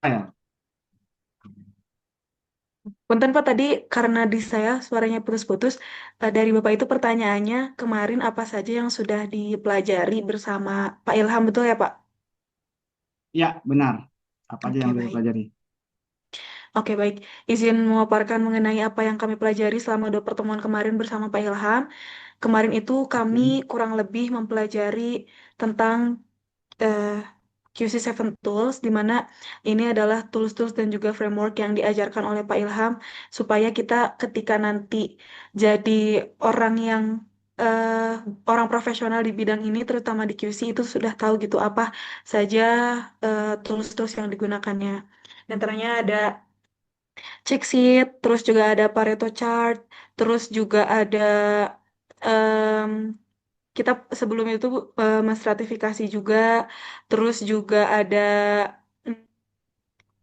ya. Punten Pak, tadi karena di saya suaranya putus-putus, dari Bapak itu pertanyaannya kemarin apa saja yang sudah dipelajari bersama Pak Ilham, betul ya Pak? Ya, benar. Apa aja yang Oke, kita baik. pelajari? Oke, baik. Izin memaparkan mengenai apa yang kami pelajari selama dua pertemuan kemarin bersama Pak Ilham. Kemarin itu kami Oke. kurang lebih mempelajari tentang eh, QC7 Tools, di mana ini adalah tools-tools dan juga framework yang diajarkan oleh Pak Ilham, supaya kita ketika nanti jadi orang yang eh, orang profesional di bidang ini, terutama di QC, itu sudah tahu gitu apa saja tools-tools yang digunakannya. Dan antaranya ada check sheet, terus juga ada Pareto chart, terus juga ada em, kita sebelum itu menstratifikasi juga, terus juga ada mm,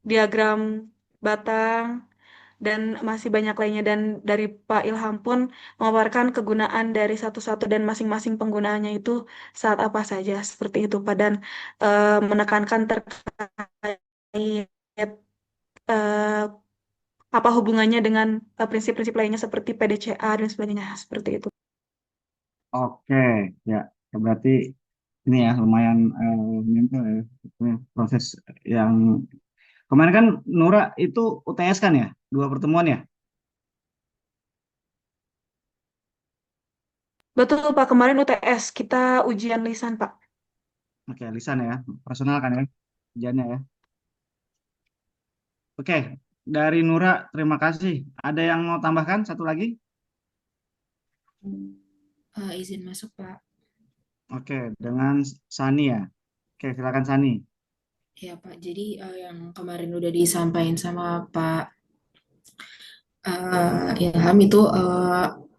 diagram batang dan masih banyak lainnya, dan dari Pak Ilham pun memaparkan kegunaan dari satu-satu dan masing-masing penggunaannya itu saat apa saja seperti itu Pak, dan menekankan terkait eh, apa hubungannya dengan prinsip-prinsip lainnya seperti PDCA dan sebagainya seperti itu. Oke, ya. Berarti ini ya lumayan menyentuh ya. Itu ya, proses yang kemarin kan Nura itu UTS kan ya, dua pertemuan ya. Betul Pak, kemarin UTS kita ujian lisan Pak. Oke, lisan ya, personal kan ya, ujiannya ya. Oke, dari Nura terima kasih. Ada yang mau tambahkan satu lagi? Izin masuk, Pak. Oke, dengan Sani ya. Oke, silakan Sani. Ya, Pak. Jadi yang kemarin udah disampaikan sama Pak Ilham itu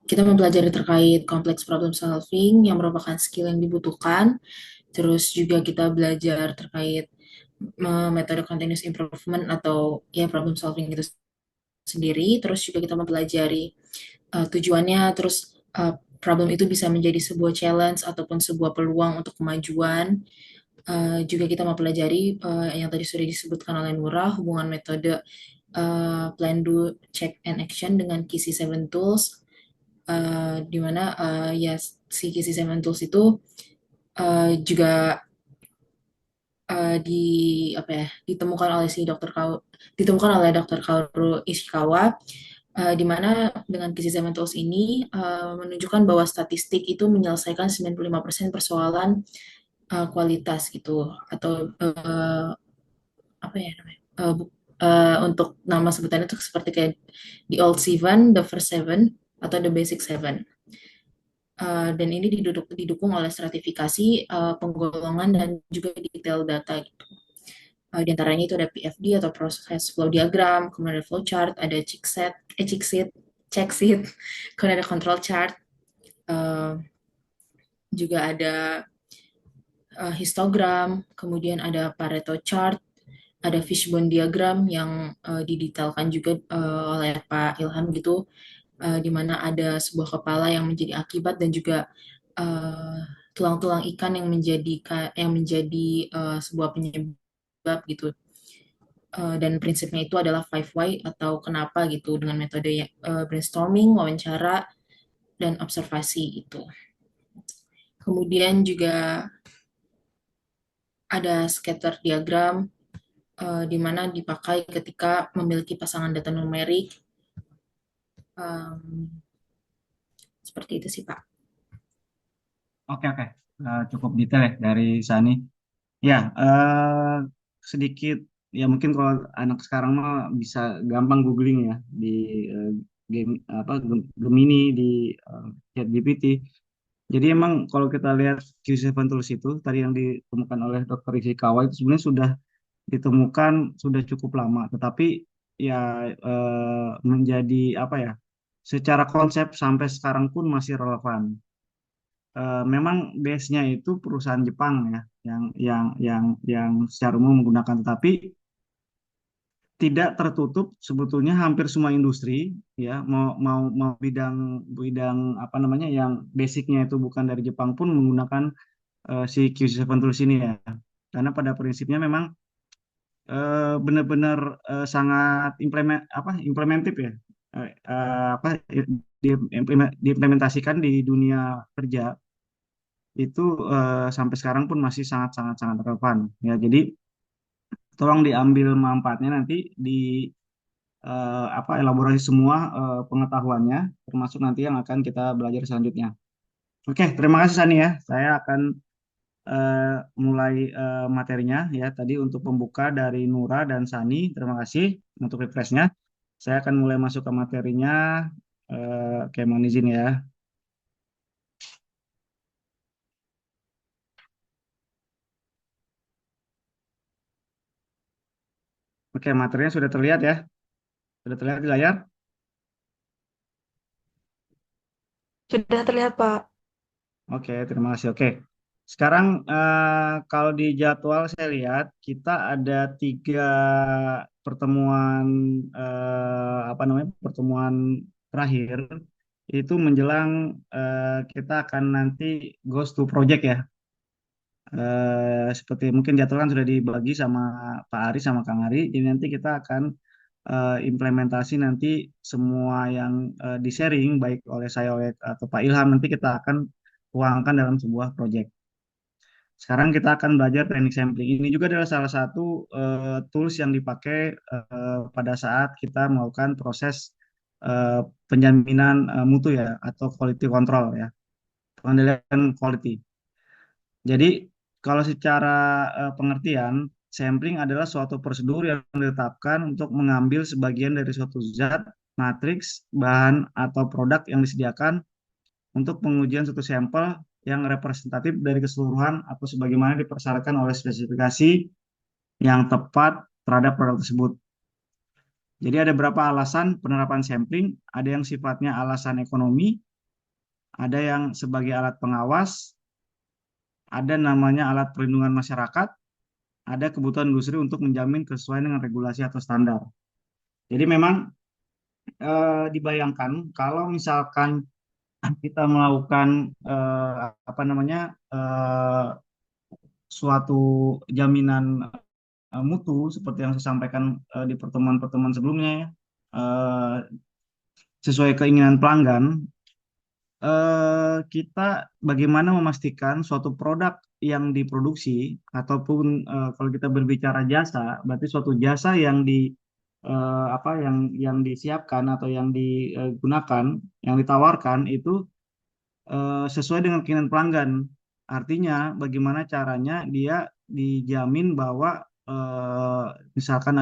kita mempelajari terkait complex problem solving yang merupakan skill yang dibutuhkan. Terus juga kita belajar terkait metode continuous improvement atau ya problem solving itu sendiri. Terus juga kita mempelajari tujuannya, terus problem itu bisa menjadi sebuah challenge ataupun sebuah peluang untuk kemajuan. Juga kita mempelajari yang tadi sudah disebutkan oleh Nura, hubungan metode plan, do, check, and action dengan Kisi Seven Tools, di mana ya si Kisi Seven Tools itu juga di apa ya ditemukan oleh si dokter ditemukan oleh dokter Kaoru Ishikawa, di mana dengan Kisi Seven Tools ini menunjukkan bahwa statistik itu menyelesaikan 95% persoalan kualitas gitu atau apa ya namanya untuk nama sebutannya itu seperti kayak the old seven, the first seven atau the basic seven. Dan ini didukung oleh stratifikasi, penggolongan dan juga detail data gitu. Di antaranya itu ada PFD atau Process Flow Diagram, kemudian ada flow chart, ada check sheet, kemudian ada control chart, uh, juga ada histogram, kemudian ada Pareto chart, ada fishbone diagram yang didetailkan juga oleh Pak Ilham gitu, di mana ada sebuah kepala yang menjadi akibat dan juga uh, tulang-tulang ikan yang menjadi sebuah penyebab gitu. Dan prinsipnya itu adalah 5 why atau kenapa gitu dengan metode brainstorming, wawancara, dan observasi itu. Kemudian juga ada scatter diagram di mana dipakai ketika memiliki pasangan data numerik. Um, Seperti itu sih, Pak. Oke, oke. Cukup detail ya dari Sani. Ya, sedikit ya mungkin kalau anak sekarang mah bisa gampang googling ya di eh, game apa Gemini di ChatGPT. Jadi emang kalau kita lihat Q7 Tools itu tadi yang ditemukan oleh Dr. Ishikawa itu sebenarnya sudah ditemukan sudah cukup lama, tetapi ya menjadi apa ya? Secara konsep sampai sekarang pun masih relevan. Memang base-nya itu perusahaan Jepang ya yang secara umum menggunakan, tetapi tidak tertutup sebetulnya hampir semua industri ya mau bidang bidang apa namanya yang basicnya itu bukan dari Jepang pun menggunakan si QC7 Tools ini ya, karena pada prinsipnya memang benar-benar sangat implementif ya. Apa diimplementasikan di dunia kerja itu sampai sekarang pun masih sangat sangat sangat relevan ya. Jadi tolong diambil manfaatnya nanti di elaborasi semua pengetahuannya, termasuk nanti yang akan kita belajar selanjutnya. Oke, terima kasih Sani ya. Saya akan eh, mulai materinya ya. Tadi untuk pembuka dari Nura dan Sani, terima kasih untuk refreshnya. Saya akan mulai masuk ke materinya. Oke, mohon izin ya. Oke, materinya sudah terlihat ya. Sudah terlihat di layar. Sudah terlihat, Pak. Oke, terima kasih. Oke, sekarang kalau di jadwal saya lihat kita ada 3 pertemuan pertemuan terakhir itu menjelang kita akan nanti goes to project ya. Seperti mungkin jadwal kan sudah dibagi sama Pak Ari sama Kang Ari, jadi nanti kita akan implementasi nanti semua yang di-sharing baik oleh saya oleh atau Pak Ilham nanti kita akan tuangkan dalam sebuah project. Sekarang kita akan belajar teknik sampling. Ini juga adalah salah satu tools yang dipakai pada saat kita melakukan proses eh, penjaminan mutu ya atau quality control ya, pengendalian quality. Jadi kalau secara pengertian, sampling adalah suatu prosedur yang ditetapkan untuk mengambil sebagian dari suatu zat, matriks, bahan atau produk yang disediakan untuk pengujian suatu sampel yang representatif dari keseluruhan atau sebagaimana dipersyaratkan oleh spesifikasi yang tepat terhadap produk tersebut. Jadi ada beberapa alasan penerapan sampling, ada yang sifatnya alasan ekonomi, ada yang sebagai alat pengawas, ada namanya alat perlindungan masyarakat, ada kebutuhan industri untuk menjamin kesesuaian dengan regulasi atau standar. Jadi memang dibayangkan kalau misalkan kita melakukan suatu jaminan mutu seperti yang saya sampaikan di pertemuan-pertemuan sebelumnya ya, eh, sesuai keinginan pelanggan, kita bagaimana memastikan suatu produk yang diproduksi ataupun kalau kita berbicara jasa, berarti suatu jasa yang yang disiapkan atau yang digunakan, yang ditawarkan itu sesuai dengan keinginan pelanggan. Artinya, bagaimana caranya dia dijamin bahwa eh, misalkan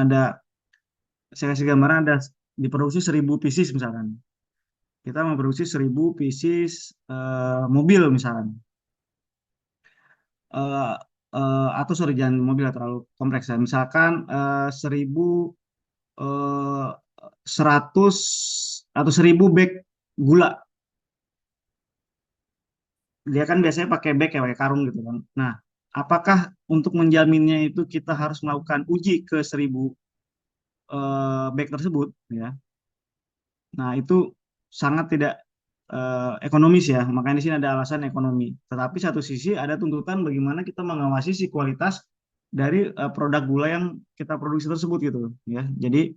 saya kasih gambaran ada diproduksi 1.000 pieces misalkan. Kita memproduksi 1.000 pieces mobil misalkan. Eh, atau sorry jangan mobil terlalu kompleks ya. Misalkan 1.100 atau 1.000 bag gula. Dia kan biasanya pakai bag ya, pakai karung gitu kan. Nah, apakah untuk menjaminnya itu kita harus melakukan uji ke 1.000 bag tersebut ya? Nah, itu sangat tidak ekonomis ya. Makanya di sini ada alasan ekonomi. Tetapi satu sisi ada tuntutan bagaimana kita mengawasi si kualitas dari produk gula yang kita produksi tersebut gitu ya. Jadi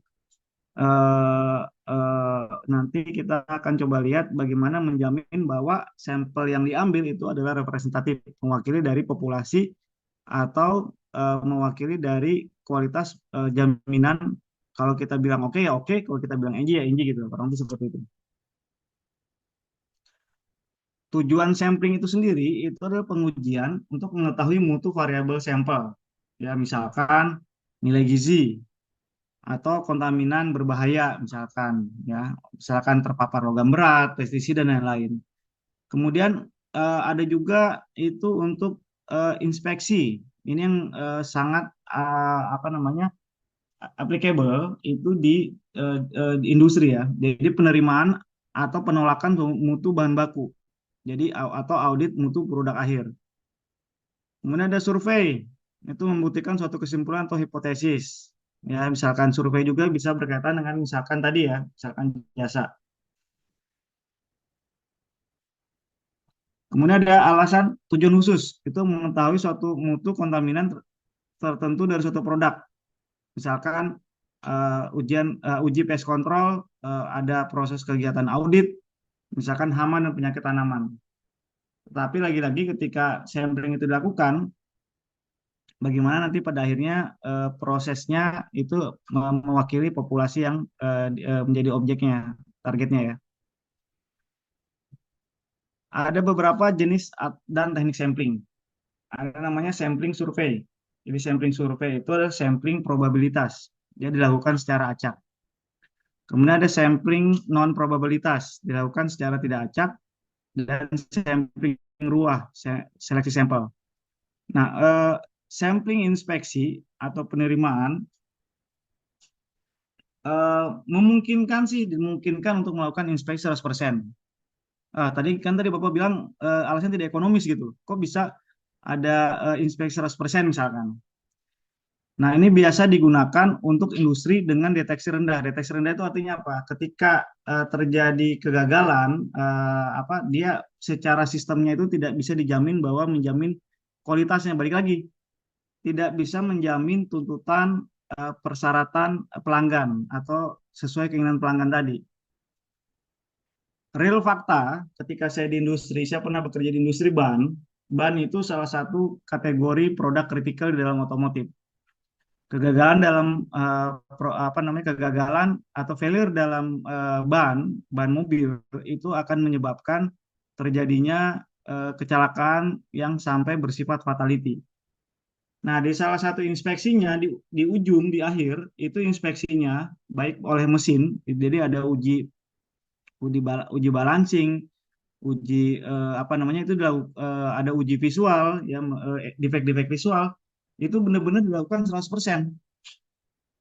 eh, nanti kita akan coba lihat bagaimana menjamin bahwa sampel yang diambil itu adalah representatif, mewakili dari populasi atau mewakili dari kualitas jaminan. Kalau kita bilang oke ya oke, kalau kita bilang enji ya enji gitu. Orang itu seperti itu. Tujuan sampling itu sendiri itu adalah pengujian untuk mengetahui mutu variabel sampel. Ya, misalkan nilai gizi atau kontaminan berbahaya misalkan ya, misalkan terpapar logam berat, pestisida dan lain-lain. Kemudian ada juga itu untuk inspeksi. Ini yang sangat applicable itu di industri ya. Jadi penerimaan atau penolakan mutu bahan baku. Jadi atau audit mutu produk akhir. Kemudian ada survei, itu membuktikan suatu kesimpulan atau hipotesis. Ya, misalkan survei juga bisa berkaitan dengan misalkan tadi ya, misalkan jasa. Kemudian ada alasan tujuan khusus, itu mengetahui suatu mutu kontaminan tertentu dari suatu produk. Misalkan uji pest control, ada proses kegiatan audit, misalkan hama dan penyakit tanaman. Tapi lagi-lagi ketika sampling itu dilakukan, bagaimana nanti pada akhirnya prosesnya itu mewakili populasi yang menjadi objeknya, targetnya ya. Ada beberapa jenis dan teknik sampling. Ada namanya sampling survei. Jadi sampling survei itu adalah sampling probabilitas. Dia dilakukan secara acak. Kemudian ada sampling non probabilitas, dilakukan secara tidak acak, dan sampling ruah, seleksi sampel. Nah, sampling inspeksi atau penerimaan memungkinkan sih, dimungkinkan untuk melakukan inspeksi 100%. Tadi Bapak bilang alasan tidak ekonomis gitu. Kok bisa ada inspeksi 100% misalkan. Nah, ini biasa digunakan untuk industri dengan deteksi rendah. Deteksi rendah itu artinya apa? Ketika terjadi kegagalan, dia secara sistemnya itu tidak bisa dijamin bahwa menjamin kualitasnya. Balik lagi, tidak bisa menjamin tuntutan persyaratan pelanggan atau sesuai keinginan pelanggan tadi. Real fakta, ketika saya di industri, saya pernah bekerja di industri ban. Ban itu salah satu kategori produk kritikal di dalam otomotif. Kegagalan dalam kegagalan atau failure dalam ban mobil itu akan menyebabkan terjadinya kecelakaan yang sampai bersifat fatality. Nah, di salah satu inspeksinya di ujung di akhir itu inspeksinya baik oleh mesin, jadi ada uji balancing, uji itu ada uji visual ya, defek-defek visual itu benar-benar dilakukan 100%.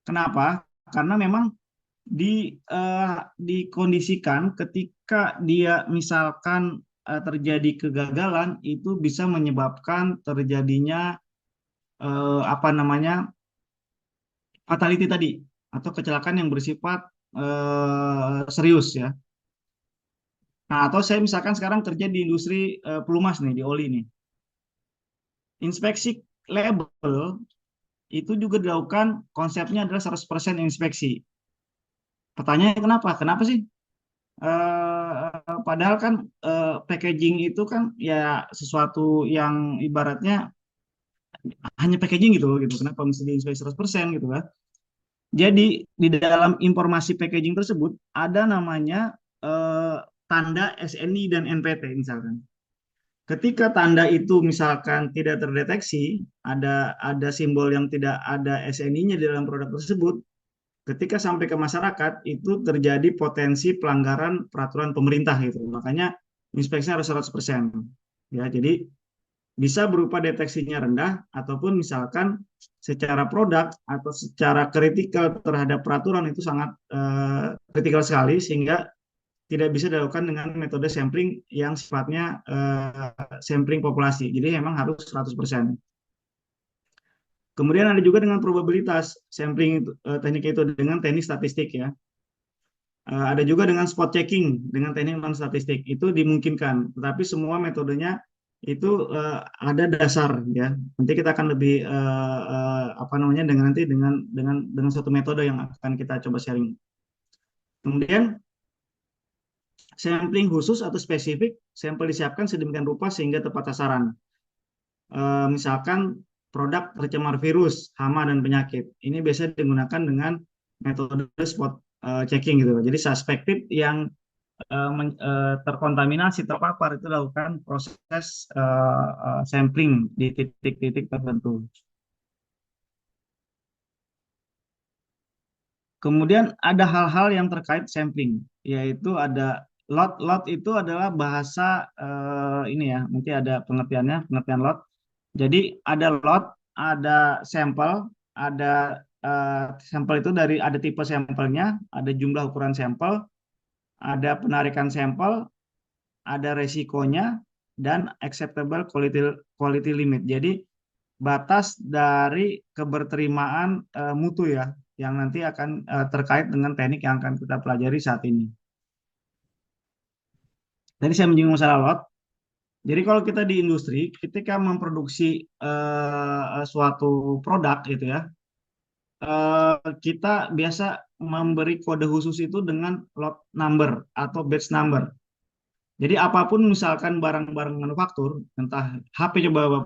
Kenapa? Karena memang dikondisikan ketika dia misalkan terjadi kegagalan itu bisa menyebabkan terjadinya fatality tadi atau kecelakaan yang bersifat serius ya. Nah, atau saya misalkan sekarang kerja di industri pelumas nih, di oli nih. Inspeksi label itu juga dilakukan, konsepnya adalah 100% inspeksi. Pertanyaannya kenapa? Kenapa sih? Padahal kan packaging itu kan ya sesuatu yang ibaratnya hanya packaging gitu loh gitu. Kenapa mesti diinspeksi 100% gitu kan? Jadi di dalam informasi packaging tersebut ada namanya tanda SNI dan NPT misalkan. Ketika tanda itu misalkan tidak terdeteksi, ada simbol yang tidak ada SNI-nya di dalam produk tersebut, ketika sampai ke masyarakat itu terjadi potensi pelanggaran peraturan pemerintah gitu. Makanya inspeksi harus 100%. Ya, jadi bisa berupa deteksinya rendah ataupun misalkan secara produk atau secara kritikal terhadap peraturan itu sangat kritikal sekali sehingga tidak bisa dilakukan dengan metode sampling yang sifatnya sampling populasi. Jadi memang harus 100%. Kemudian ada juga dengan probabilitas sampling teknik itu dengan teknik statistik ya. Ada juga dengan spot checking dengan teknik non statistik itu dimungkinkan, tetapi semua metodenya itu ada dasar ya. Nanti kita akan lebih dengan suatu metode yang akan kita coba sharing. Kemudian sampling khusus atau spesifik, sampel disiapkan sedemikian rupa sehingga tepat sasaran. Misalkan produk tercemar virus, hama dan penyakit. Ini biasa digunakan dengan metode spot checking gitu. Jadi suspektif yang terkontaminasi, terpapar itu lakukan proses sampling di titik-titik tertentu. Kemudian ada hal-hal yang terkait sampling, yaitu ada lot. Lot itu adalah bahasa ini ya, nanti ada pengertiannya, pengertian lot. Jadi ada lot, ada sampel, ada sampel itu ada tipe sampelnya, ada jumlah ukuran sampel, ada penarikan sampel, ada resikonya, dan acceptable quality limit. Jadi batas dari keberterimaan mutu ya, yang nanti akan terkait dengan teknik yang akan kita pelajari saat ini. Tadi saya menyinggung masalah lot. Jadi kalau kita di industri, ketika memproduksi suatu produk gitu ya, kita biasa memberi kode khusus itu dengan lot number atau batch number. Jadi apapun misalkan barang-barang manufaktur, entah HP coba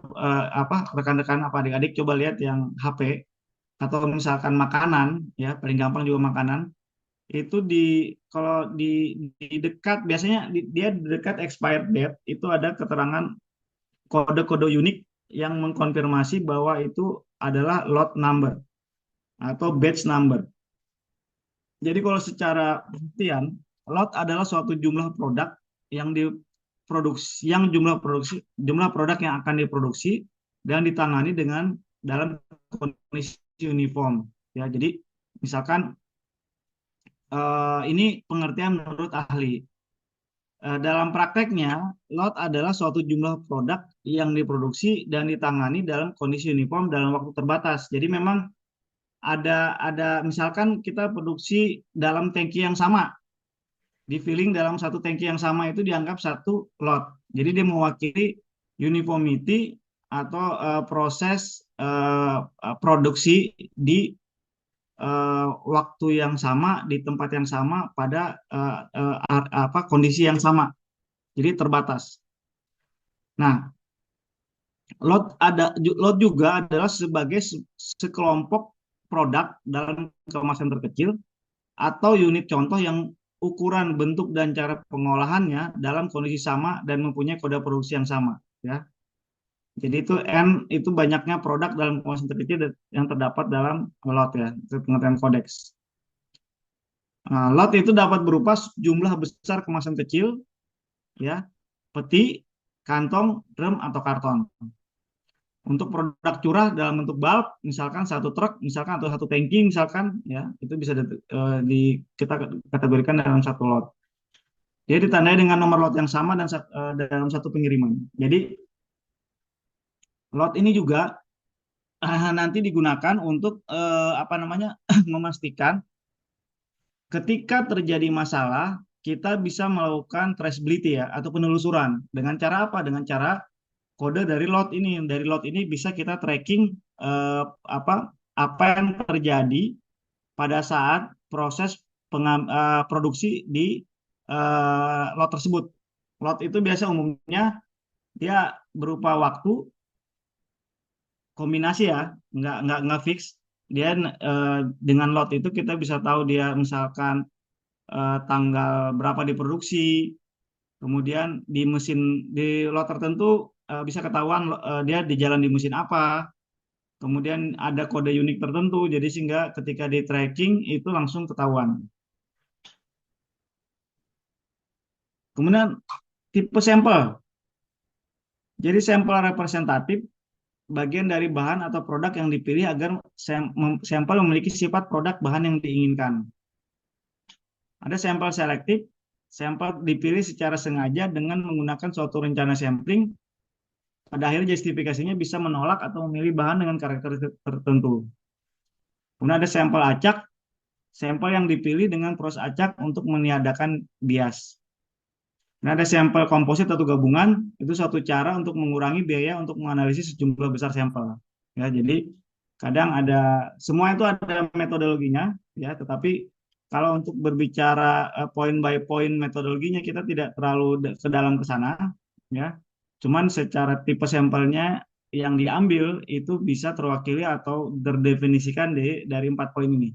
apa rekan-rekan apa adik-adik coba lihat yang HP atau misalkan makanan ya paling gampang juga makanan itu kalau di dekat biasanya dia di dekat expired date itu ada keterangan kode-kode unik yang mengkonfirmasi bahwa itu adalah lot number atau batch number. Jadi kalau secara pengertian, lot adalah suatu jumlah produk yang diproduksi, yang jumlah produk yang akan diproduksi dan ditangani dengan dalam kondisi uniform. Ya, jadi misalkan ini pengertian menurut ahli. Dalam prakteknya, lot adalah suatu jumlah produk yang diproduksi dan ditangani dalam kondisi uniform dalam waktu terbatas. Jadi memang ada misalkan kita produksi dalam tangki yang sama, di filling dalam satu tangki yang sama itu dianggap satu lot. Jadi dia mewakili uniformity atau proses produksi di waktu yang sama di tempat yang sama pada kondisi yang sama. Jadi terbatas. Nah, lot juga adalah sebagai sekelompok produk dalam kemasan terkecil atau unit contoh yang ukuran, bentuk, dan cara pengolahannya dalam kondisi sama dan mempunyai kode produksi yang sama. Ya. Jadi itu N itu banyaknya produk dalam kemasan terkecil yang terdapat dalam lot ya, itu pengertian kodeks. Nah, lot itu dapat berupa jumlah besar kemasan kecil, ya, peti, kantong, drum, atau karton. Untuk produk curah dalam bentuk bulk, misalkan satu truk, misalkan atau satu tangki, misalkan, ya, itu bisa kita kategorikan dalam satu lot. Dia ditandai dengan nomor lot yang sama dan dalam satu pengiriman. Jadi lot ini juga nanti digunakan untuk apa namanya memastikan ketika terjadi masalah kita bisa melakukan traceability ya atau penelusuran dengan cara apa? Dengan cara kode dari lot ini. Dari lot ini bisa kita tracking apa yang terjadi pada saat proses produksi di lot tersebut. Lot itu biasa umumnya dia berupa waktu kombinasi ya, nggak fix. Dia dengan lot itu kita bisa tahu dia misalkan tanggal berapa diproduksi, kemudian di lot tertentu bisa ketahuan dia di jalan di mesin apa, kemudian ada kode unik tertentu, jadi sehingga ketika di tracking itu langsung ketahuan. Kemudian tipe sampel, jadi sampel representatif bagian dari bahan atau produk yang dipilih agar sampel memiliki sifat produk bahan yang diinginkan. Ada sampel selektif, sampel dipilih secara sengaja dengan menggunakan suatu rencana sampling. Pada akhirnya justifikasinya bisa menolak atau memilih bahan dengan karakter tertentu. Kemudian ada sampel acak, sampel yang dipilih dengan proses acak untuk meniadakan bias. Nah, ada sampel komposit atau gabungan, itu suatu cara untuk mengurangi biaya untuk menganalisis sejumlah besar sampel. Ya, jadi kadang ada semua itu ada metodologinya, ya, tetapi kalau untuk berbicara point by point metodologinya kita tidak terlalu ke dalam ke sana, ya. Cuman secara tipe sampelnya yang diambil itu bisa terwakili atau terdefinisikan dari 4 poin ini.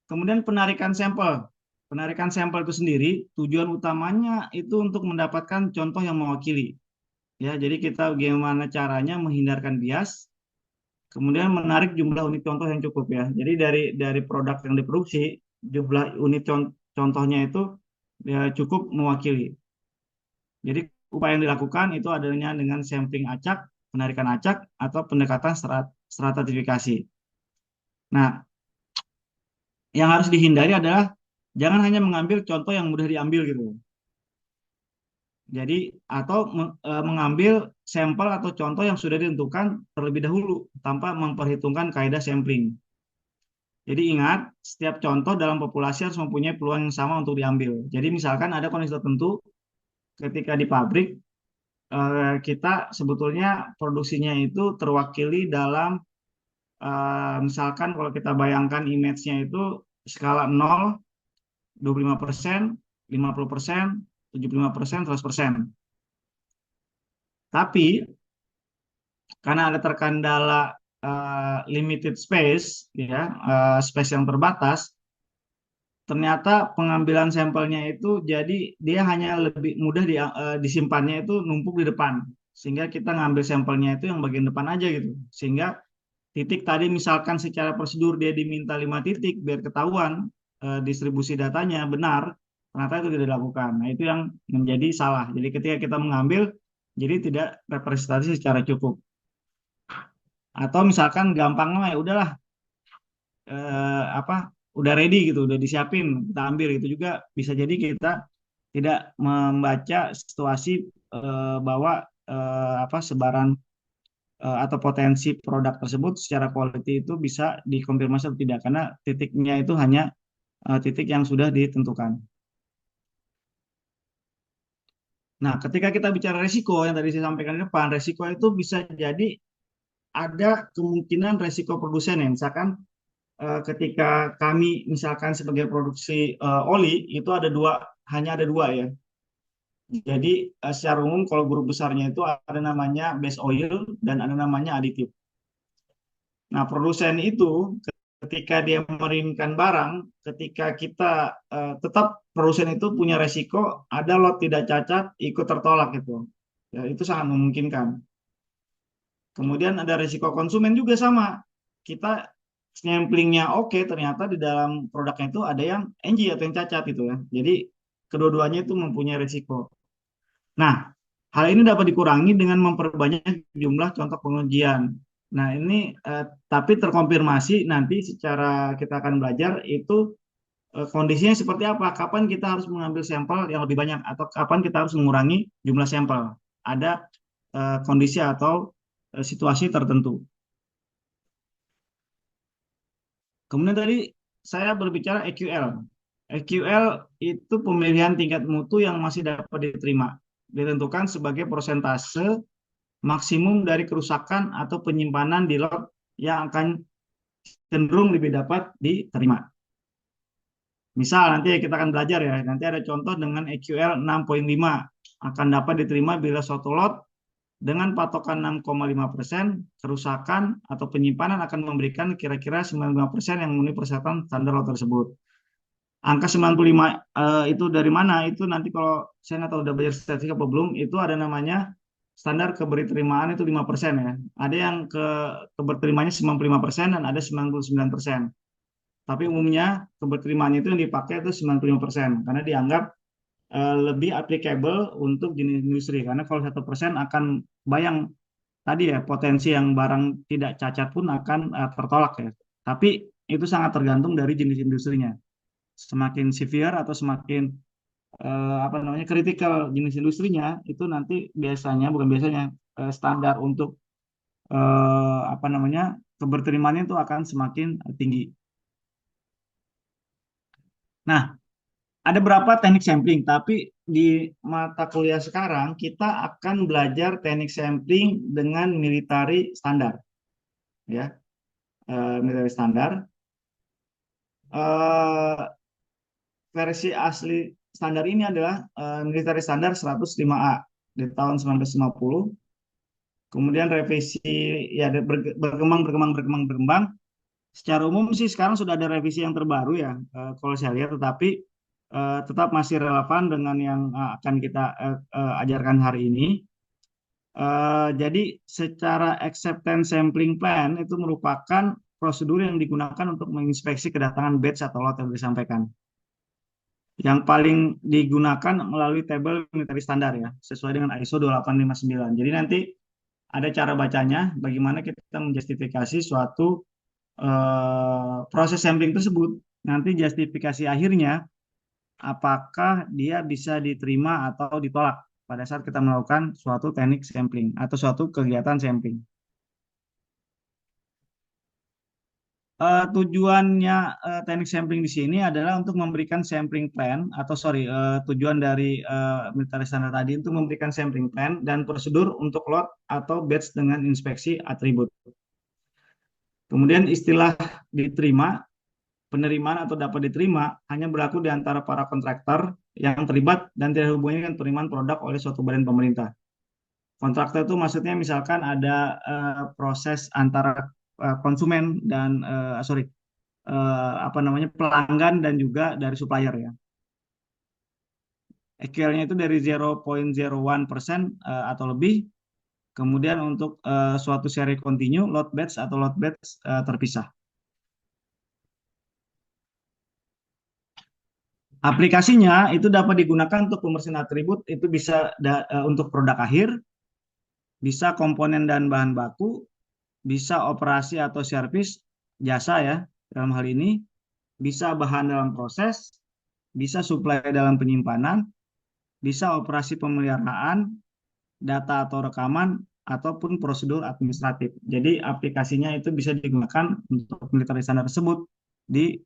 Kemudian penarikan sampel. Penarikan sampel itu sendiri tujuan utamanya itu untuk mendapatkan contoh yang mewakili. Ya, jadi kita bagaimana caranya menghindarkan bias, kemudian menarik jumlah unit contoh yang cukup ya. Jadi dari produk yang diproduksi, jumlah unit contohnya itu ya, cukup mewakili. Jadi upaya yang dilakukan itu adanya dengan sampling acak, penarikan acak, atau pendekatan stratifikasi. Nah, yang harus dihindari adalah jangan hanya mengambil contoh yang mudah diambil gitu. Jadi atau mengambil sampel atau contoh yang sudah ditentukan terlebih dahulu tanpa memperhitungkan kaidah sampling. Jadi ingat, setiap contoh dalam populasi harus mempunyai peluang yang sama untuk diambil. Jadi misalkan ada kondisi tertentu ketika di pabrik kita sebetulnya produksinya itu terwakili dalam misalkan kalau kita bayangkan image-nya itu skala 0, 25%, 50%, 75%, 100%. Tapi karena ada terkendala limited space, ya, space yang terbatas, ternyata pengambilan sampelnya itu jadi dia hanya lebih mudah disimpannya itu numpuk di depan, sehingga kita ngambil sampelnya itu yang bagian depan aja gitu, sehingga titik tadi misalkan secara prosedur dia diminta 5 titik biar ketahuan distribusi datanya benar, ternyata itu tidak dilakukan. Nah, itu yang menjadi salah. Jadi ketika kita mengambil, jadi tidak representasi secara cukup. Atau misalkan gampangnya ya udahlah, apa, udah ready gitu, udah disiapin, kita ambil, itu juga bisa jadi kita tidak membaca situasi bahwa apa, sebaran atau potensi produk tersebut secara quality itu bisa dikonfirmasi atau tidak, karena titiknya itu hanya titik yang sudah ditentukan. Nah, ketika kita bicara resiko yang tadi saya sampaikan di depan, resiko itu bisa jadi ada kemungkinan resiko produsen ya. Misalkan ketika kami misalkan sebagai produksi oli itu hanya ada dua ya. Jadi secara umum kalau grup besarnya itu ada namanya base oil dan ada namanya aditif. Nah, produsen itu ketika dia mengirimkan barang, ketika kita tetap produsen itu punya resiko ada lot tidak cacat ikut tertolak itu. Ya, itu sangat memungkinkan. Kemudian ada resiko konsumen juga sama. Kita samplingnya oke, ternyata di dalam produknya itu ada yang NG atau yang cacat gitu ya. Jadi kedua-duanya itu mempunyai resiko. Nah, hal ini dapat dikurangi dengan memperbanyak jumlah contoh pengujian. Nah, ini tapi terkonfirmasi nanti secara kita akan belajar itu kondisinya seperti apa, kapan kita harus mengambil sampel yang lebih banyak atau kapan kita harus mengurangi jumlah sampel. Ada kondisi atau situasi tertentu. Kemudian tadi saya berbicara EQL. EQL itu pemilihan tingkat mutu yang masih dapat diterima, ditentukan sebagai persentase maksimum dari kerusakan atau penyimpanan di lot yang akan cenderung lebih dapat diterima. Misal nanti kita akan belajar ya, nanti ada contoh dengan EQL 6.5 akan dapat diterima bila suatu lot dengan patokan 6,5% kerusakan atau penyimpanan akan memberikan kira-kira 95% yang memenuhi persyaratan standar lot tersebut. Angka 95 itu dari mana? Itu nanti kalau saya nggak tahu udah belajar statistik apa belum, itu ada namanya standar keberterimaan itu 5% ya. Ada yang keberterimaannya 95% dan ada 99%. Tapi umumnya keberterimaan itu yang dipakai itu 95% karena dianggap lebih applicable untuk jenis industri. Karena kalau 1% akan bayang tadi ya, potensi yang barang tidak cacat pun akan tertolak ya. Tapi itu sangat tergantung dari jenis industrinya. Semakin severe atau semakin apa namanya kritikal jenis industrinya, itu nanti biasanya, bukan biasanya, standar untuk apa namanya keberterimaannya itu akan semakin tinggi. Nah, ada berapa teknik sampling, tapi di mata kuliah sekarang kita akan belajar teknik sampling dengan military standar, ya, military standar. Versi asli standar ini adalah military standar 105A di tahun 1950. Kemudian revisi ya berkembang. Secara umum sih sekarang sudah ada revisi yang terbaru ya, kalau saya lihat, tetapi tetap masih relevan dengan yang akan kita ajarkan hari ini. Jadi secara acceptance sampling plan itu merupakan prosedur yang digunakan untuk menginspeksi kedatangan batch atau lot yang disampaikan. Yang paling digunakan melalui tabel military standar ya, sesuai dengan ISO 2859. Jadi nanti ada cara bacanya, bagaimana kita menjustifikasi suatu proses sampling tersebut. Nanti justifikasi akhirnya apakah dia bisa diterima atau ditolak pada saat kita melakukan suatu teknik sampling atau suatu kegiatan sampling. Tujuannya teknik sampling di sini adalah untuk memberikan sampling plan atau sorry tujuan dari military standard tadi untuk memberikan sampling plan dan prosedur untuk lot atau batch dengan inspeksi atribut. Kemudian istilah diterima, penerimaan atau dapat diterima hanya berlaku di antara para kontraktor yang terlibat dan tidak hubungannya dengan penerimaan produk oleh suatu badan pemerintah. Kontraktor itu maksudnya misalkan ada proses antara konsumen dan apa namanya pelanggan dan juga dari supplier ya. EQL-nya itu dari 0,01% atau lebih. Kemudian untuk suatu seri kontinu, lot batch atau lot batch terpisah. Aplikasinya itu dapat digunakan untuk pembersihan atribut, itu bisa untuk produk akhir, bisa komponen dan bahan baku, bisa operasi atau servis jasa ya dalam hal ini, bisa bahan dalam proses, bisa suplai dalam penyimpanan, bisa operasi pemeliharaan, data atau rekaman, ataupun prosedur administratif. Jadi aplikasinya itu bisa digunakan untuk military standard tersebut di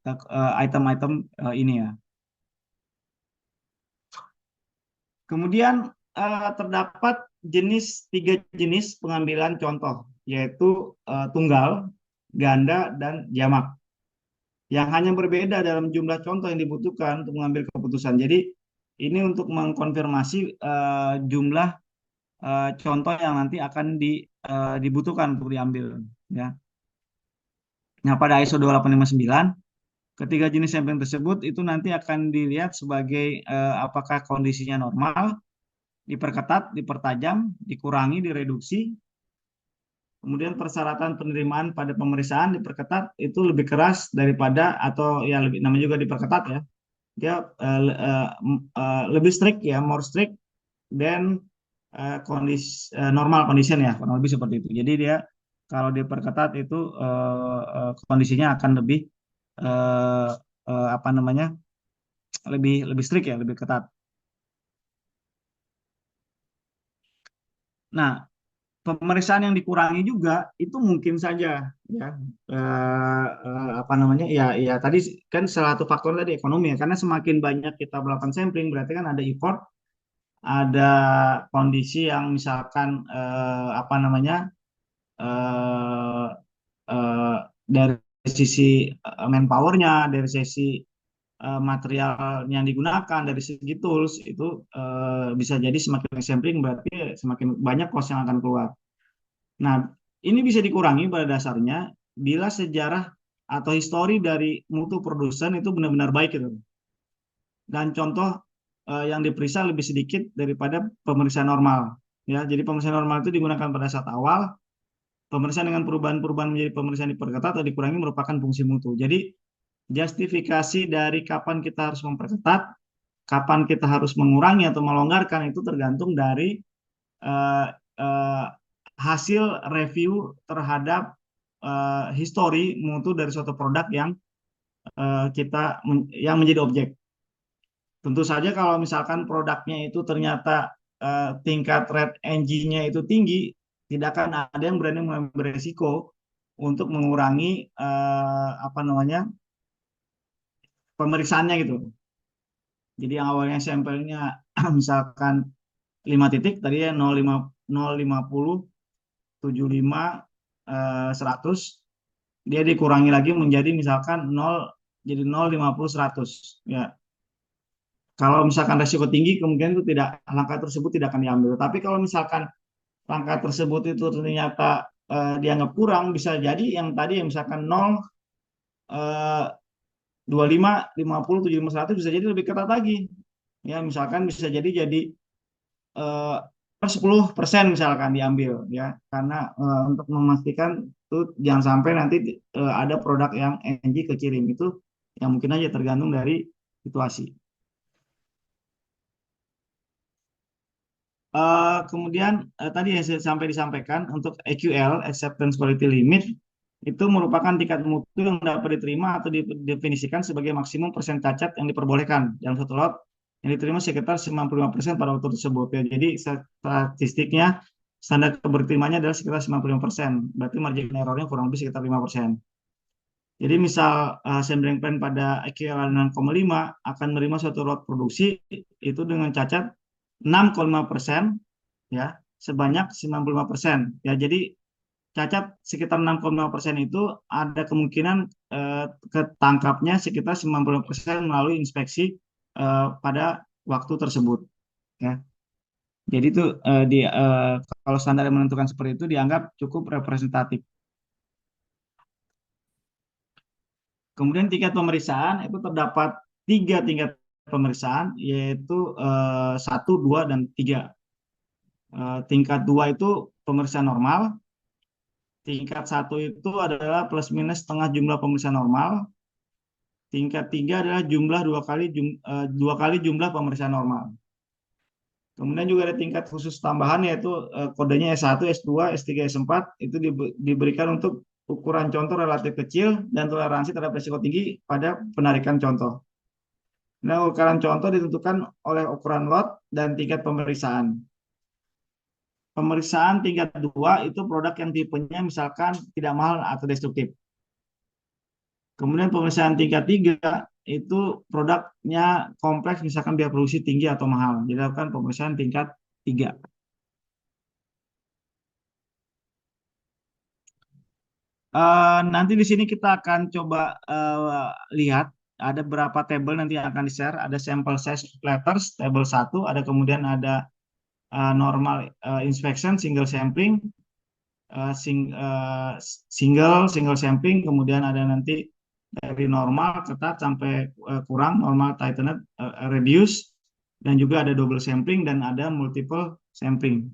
item-item ini ya. Kemudian terdapat tiga jenis pengambilan contoh, yaitu tunggal, ganda, dan jamak. Yang hanya berbeda dalam jumlah contoh yang dibutuhkan untuk mengambil keputusan. Jadi ini untuk mengkonfirmasi jumlah contoh yang nanti akan dibutuhkan untuk diambil. Ya. Nah, pada ISO 2859, ketiga jenis sampling tersebut itu nanti akan dilihat sebagai apakah kondisinya normal, diperketat, dipertajam, dikurangi, direduksi. Kemudian persyaratan penerimaan pada pemeriksaan diperketat itu lebih keras daripada atau ya lebih namanya juga diperketat ya. Dia lebih strict ya, more strict dan kondisi normal condition ya, kurang lebih seperti itu. Jadi dia kalau diperketat itu kondisinya akan lebih apa namanya lebih strict ya, lebih ketat. Nah, pemeriksaan yang dikurangi juga itu mungkin saja ya apa namanya ya tadi kan salah satu faktor tadi ekonomi ya karena semakin banyak kita melakukan sampling berarti kan ada effort, ada kondisi yang misalkan apa namanya eh, eh, dari sisi manpowernya, dari sisi material yang digunakan, dari segi tools itu bisa jadi semakin sampling berarti semakin banyak cost yang akan keluar. Nah, ini bisa dikurangi pada dasarnya bila sejarah atau histori dari mutu produsen itu benar-benar baik gitu. Dan contoh yang diperiksa lebih sedikit daripada pemeriksaan normal. Ya, jadi pemeriksaan normal itu digunakan pada saat awal. Pemeriksaan dengan perubahan-perubahan menjadi pemeriksaan diperketat atau dikurangi merupakan fungsi mutu. Jadi justifikasi dari kapan kita harus memperketat, kapan kita harus mengurangi atau melonggarkan itu tergantung dari uh, uh, hasil review terhadap histori mutu dari suatu produk yang yang menjadi objek. Tentu saja kalau misalkan produknya itu ternyata tingkat red NG-nya itu tinggi, tidak akan ada yang berani mengambil risiko untuk mengurangi apa namanya pemeriksaannya gitu. Jadi yang awalnya sampelnya misalkan 5 titik tadi ya 0,50, 75, 100, dia dikurangi lagi menjadi misalkan 0, jadi 0,50, 100 ya. Kalau misalkan resiko tinggi kemungkinan itu tidak langkah tersebut tidak akan diambil. Tapi kalau misalkan langkah tersebut itu ternyata dianggap kurang, bisa jadi yang tadi yang misalkan 0, 25, 50, 75, 100 bisa jadi lebih ketat lagi. Ya, misalkan bisa jadi eh, per 10% misalkan diambil ya karena untuk memastikan itu jangan sampai nanti ada produk yang NG kekirim itu yang mungkin aja tergantung dari situasi. Kemudian tadi yang sampai disampaikan untuk EQL (Acceptance Quality Limit) itu merupakan tingkat mutu yang dapat diterima atau didefinisikan sebagai maksimum persen cacat yang diperbolehkan dalam satu lot yang diterima sekitar 95% pada waktu tersebut. Ya, jadi statistiknya standar keberterimaannya adalah sekitar 95%. Berarti margin errornya kurang lebih sekitar 5%. Jadi misal sampling plan pada EQL 6,5 akan menerima suatu lot produksi itu dengan cacat 6,5% ya sebanyak 95%. Ya, jadi cacat sekitar 6,5% itu ada kemungkinan ketangkapnya sekitar 90% melalui inspeksi pada waktu tersebut ya. Jadi itu kalau standar yang menentukan seperti itu dianggap cukup representatif. Kemudian tingkat pemeriksaan itu terdapat tiga tingkat pemeriksaan yaitu 1, 2, dan 3. Tingkat 2 itu pemeriksaan normal, tingkat 1 itu adalah plus minus setengah jumlah pemeriksaan normal, tingkat 3 adalah jumlah dua kali jumlah pemeriksaan normal. Kemudian juga ada tingkat khusus tambahan yaitu kodenya S1, S2, S3, S4 itu diberikan untuk ukuran contoh relatif kecil dan toleransi terhadap risiko tinggi pada penarikan contoh. Nah, ukuran contoh ditentukan oleh ukuran lot dan tingkat pemeriksaan. Pemeriksaan tingkat 2 itu produk yang tipenya misalkan tidak mahal atau destruktif. Kemudian pemeriksaan tingkat 3 itu produknya kompleks misalkan biaya produksi tinggi atau mahal. Jadi lakukan pemeriksaan tingkat 3. Nanti di sini kita akan coba lihat ada berapa tabel nanti yang akan di-share. Ada sample size letters, tabel 1, ada kemudian ada normal inspection, single sampling, single sampling, kemudian ada nanti dari normal ketat sampai kurang, normal tightened, reduce, dan juga ada double sampling dan ada multiple sampling.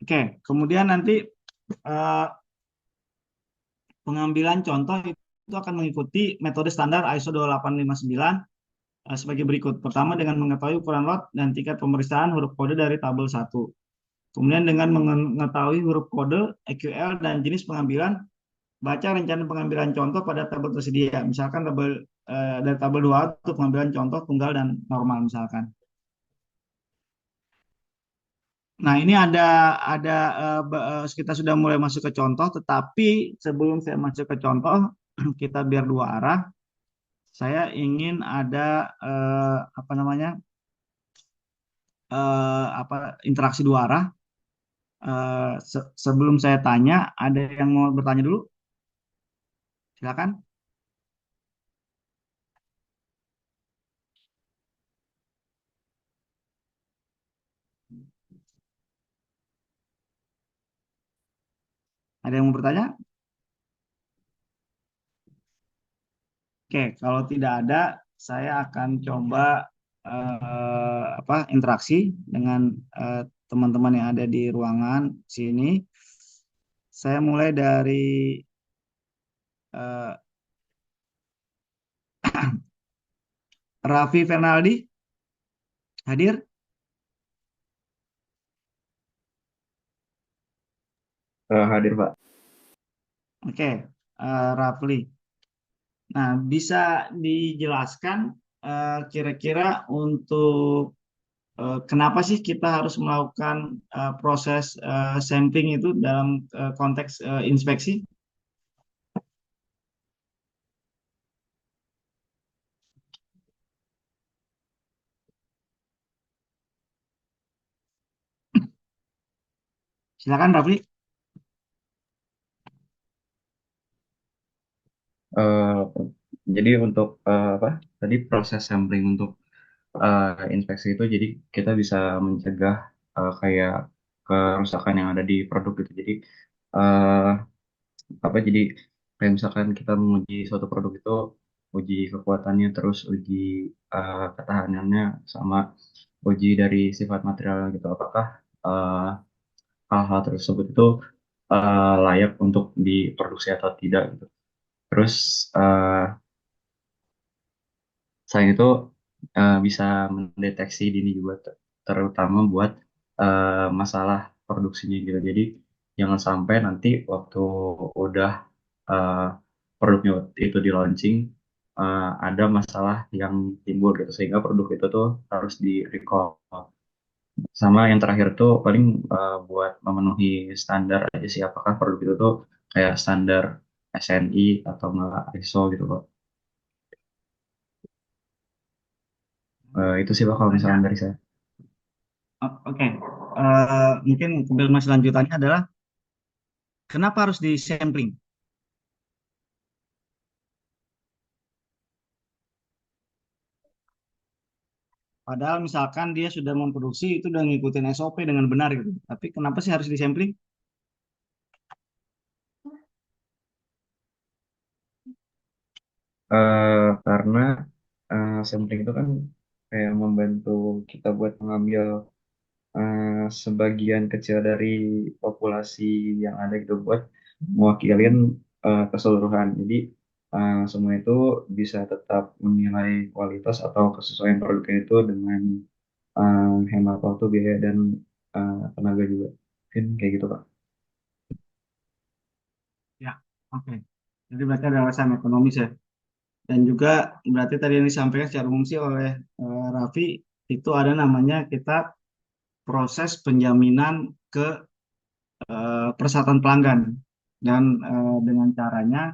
Oke, kemudian nanti uh, pengambilan contoh itu akan mengikuti metode standar ISO 2859 sebagai berikut. Pertama, dengan mengetahui ukuran lot dan tingkat pemeriksaan huruf kode dari tabel 1. Kemudian dengan mengetahui huruf kode, EQL, dan jenis pengambilan, baca rencana pengambilan contoh pada tabel tersedia. Misalkan dari tabel 2 untuk pengambilan contoh tunggal dan normal misalkan. Nah, ini kita sudah mulai masuk ke contoh, tetapi sebelum saya masuk ke contoh, kita biar dua arah. Saya ingin ada apa namanya interaksi dua arah. Sebelum saya tanya, ada yang mau bertanya dulu? Silakan. Ada yang mau bertanya? Oke, kalau tidak ada, saya akan coba interaksi dengan teman-teman yang ada di ruangan sini. Saya mulai dari eh, Raffi Fernaldi, hadir? Hadir, Pak. Oke, Rafli. Nah, bisa dijelaskan kira-kira untuk kenapa sih kita harus melakukan proses sampling itu dalam konteks inspeksi? Silakan, Rafli. Eh, jadi untuk apa? Tadi proses sampling untuk inspeksi itu, jadi kita bisa mencegah kayak kerusakan yang ada di produk itu. Jadi eh, jadi kayak misalkan kita menguji suatu produk itu, uji kekuatannya, terus uji ketahanannya, sama uji dari sifat material gitu. Apakah eh, hal-hal tersebut itu layak untuk diproduksi atau tidak gitu. Terus eh, selain itu bisa mendeteksi dini juga terutama buat masalah produksinya gitu. Jadi jangan sampai nanti waktu udah eh, produknya itu di launching ada masalah yang timbul gitu sehingga produk itu tuh harus di recall. Sama yang terakhir tuh paling buat memenuhi standar aja sih, apakah produk itu tuh kayak standar SNI atau enggak ISO gitu kok. Itu sih Pak kalau misalnya dari saya. Oke. Mungkin konfirmasi lanjutannya adalah kenapa harus di sampling? Padahal misalkan dia sudah memproduksi itu udah ngikutin SOP dengan benar gitu. Tapi kenapa sih harus di sampling? Karena sampling itu kan kayak membantu kita buat mengambil sebagian kecil dari populasi yang ada gitu buat mewakilin keseluruhan. Jadi semua itu bisa tetap menilai kualitas atau kesesuaian produknya itu dengan hemat waktu, biaya, dan tenaga juga. Mungkin kayak gitu, Pak. Ya, oke. Jadi berarti ada alasan ekonomis ya. Dan juga berarti tadi yang disampaikan secara umum sih oleh Raffi itu ada namanya kita proses penjaminan ke persyaratan pelanggan dan dengan caranya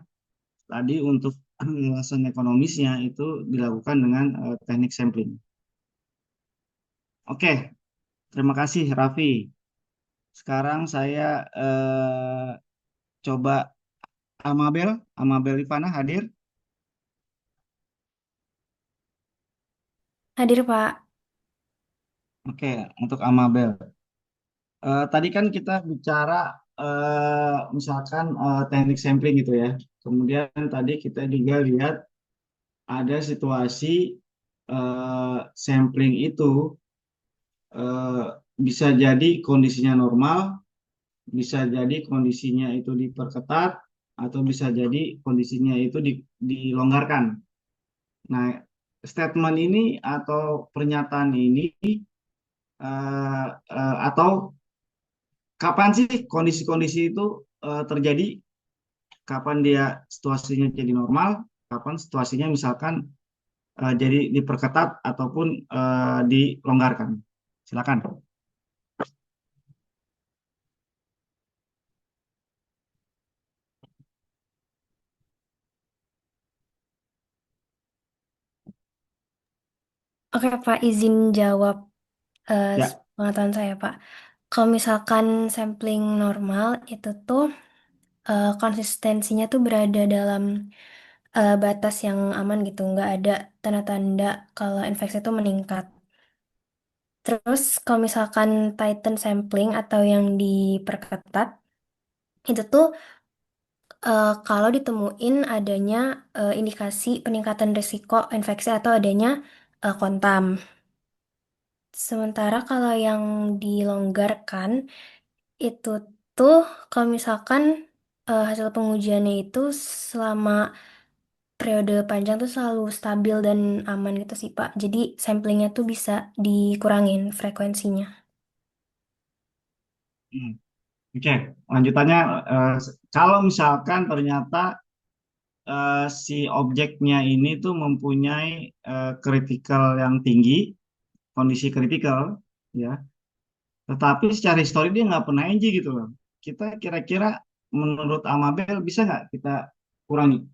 tadi untuk alasan ekonomisnya itu dilakukan dengan teknik sampling. Oke, terima kasih Raffi. Sekarang saya coba Amabel, Amabel Ivana hadir. Hadir, Pak. Oke, untuk Amabel. Tadi kan kita bicara misalkan teknik sampling gitu ya. Kemudian tadi kita juga lihat ada situasi sampling itu eh, bisa jadi kondisinya normal, bisa jadi kondisinya itu diperketat, atau bisa jadi kondisinya itu dilonggarkan. Nah, statement ini atau pernyataan ini atau kapan sih kondisi-kondisi itu terjadi? Kapan dia situasinya jadi normal? Kapan situasinya misalkan jadi diperketat ataupun dilonggarkan? Silakan. Oke, Pak, izin jawab Ya. pengetahuan saya, Pak. Kalau misalkan sampling normal, itu tuh konsistensinya tuh berada dalam batas yang aman gitu. Nggak ada tanda-tanda kalau infeksi itu meningkat. Terus kalau misalkan tighten sampling atau yang diperketat, itu tuh kalau ditemuin adanya indikasi peningkatan risiko infeksi atau adanya kontam. Sementara kalau yang dilonggarkan itu tuh kalau misalkan hasil pengujiannya itu selama periode panjang tuh selalu stabil dan aman gitu sih Pak. Jadi samplingnya tuh bisa dikurangin frekuensinya. Hmm. Oke, lanjutannya kalau misalkan ternyata si objeknya ini tuh mempunyai kritikal yang tinggi, kondisi kritikal, ya. Tetapi secara histori dia nggak pernah NG gitu loh. Kita kira-kira menurut Amabel bisa nggak kita kurangi?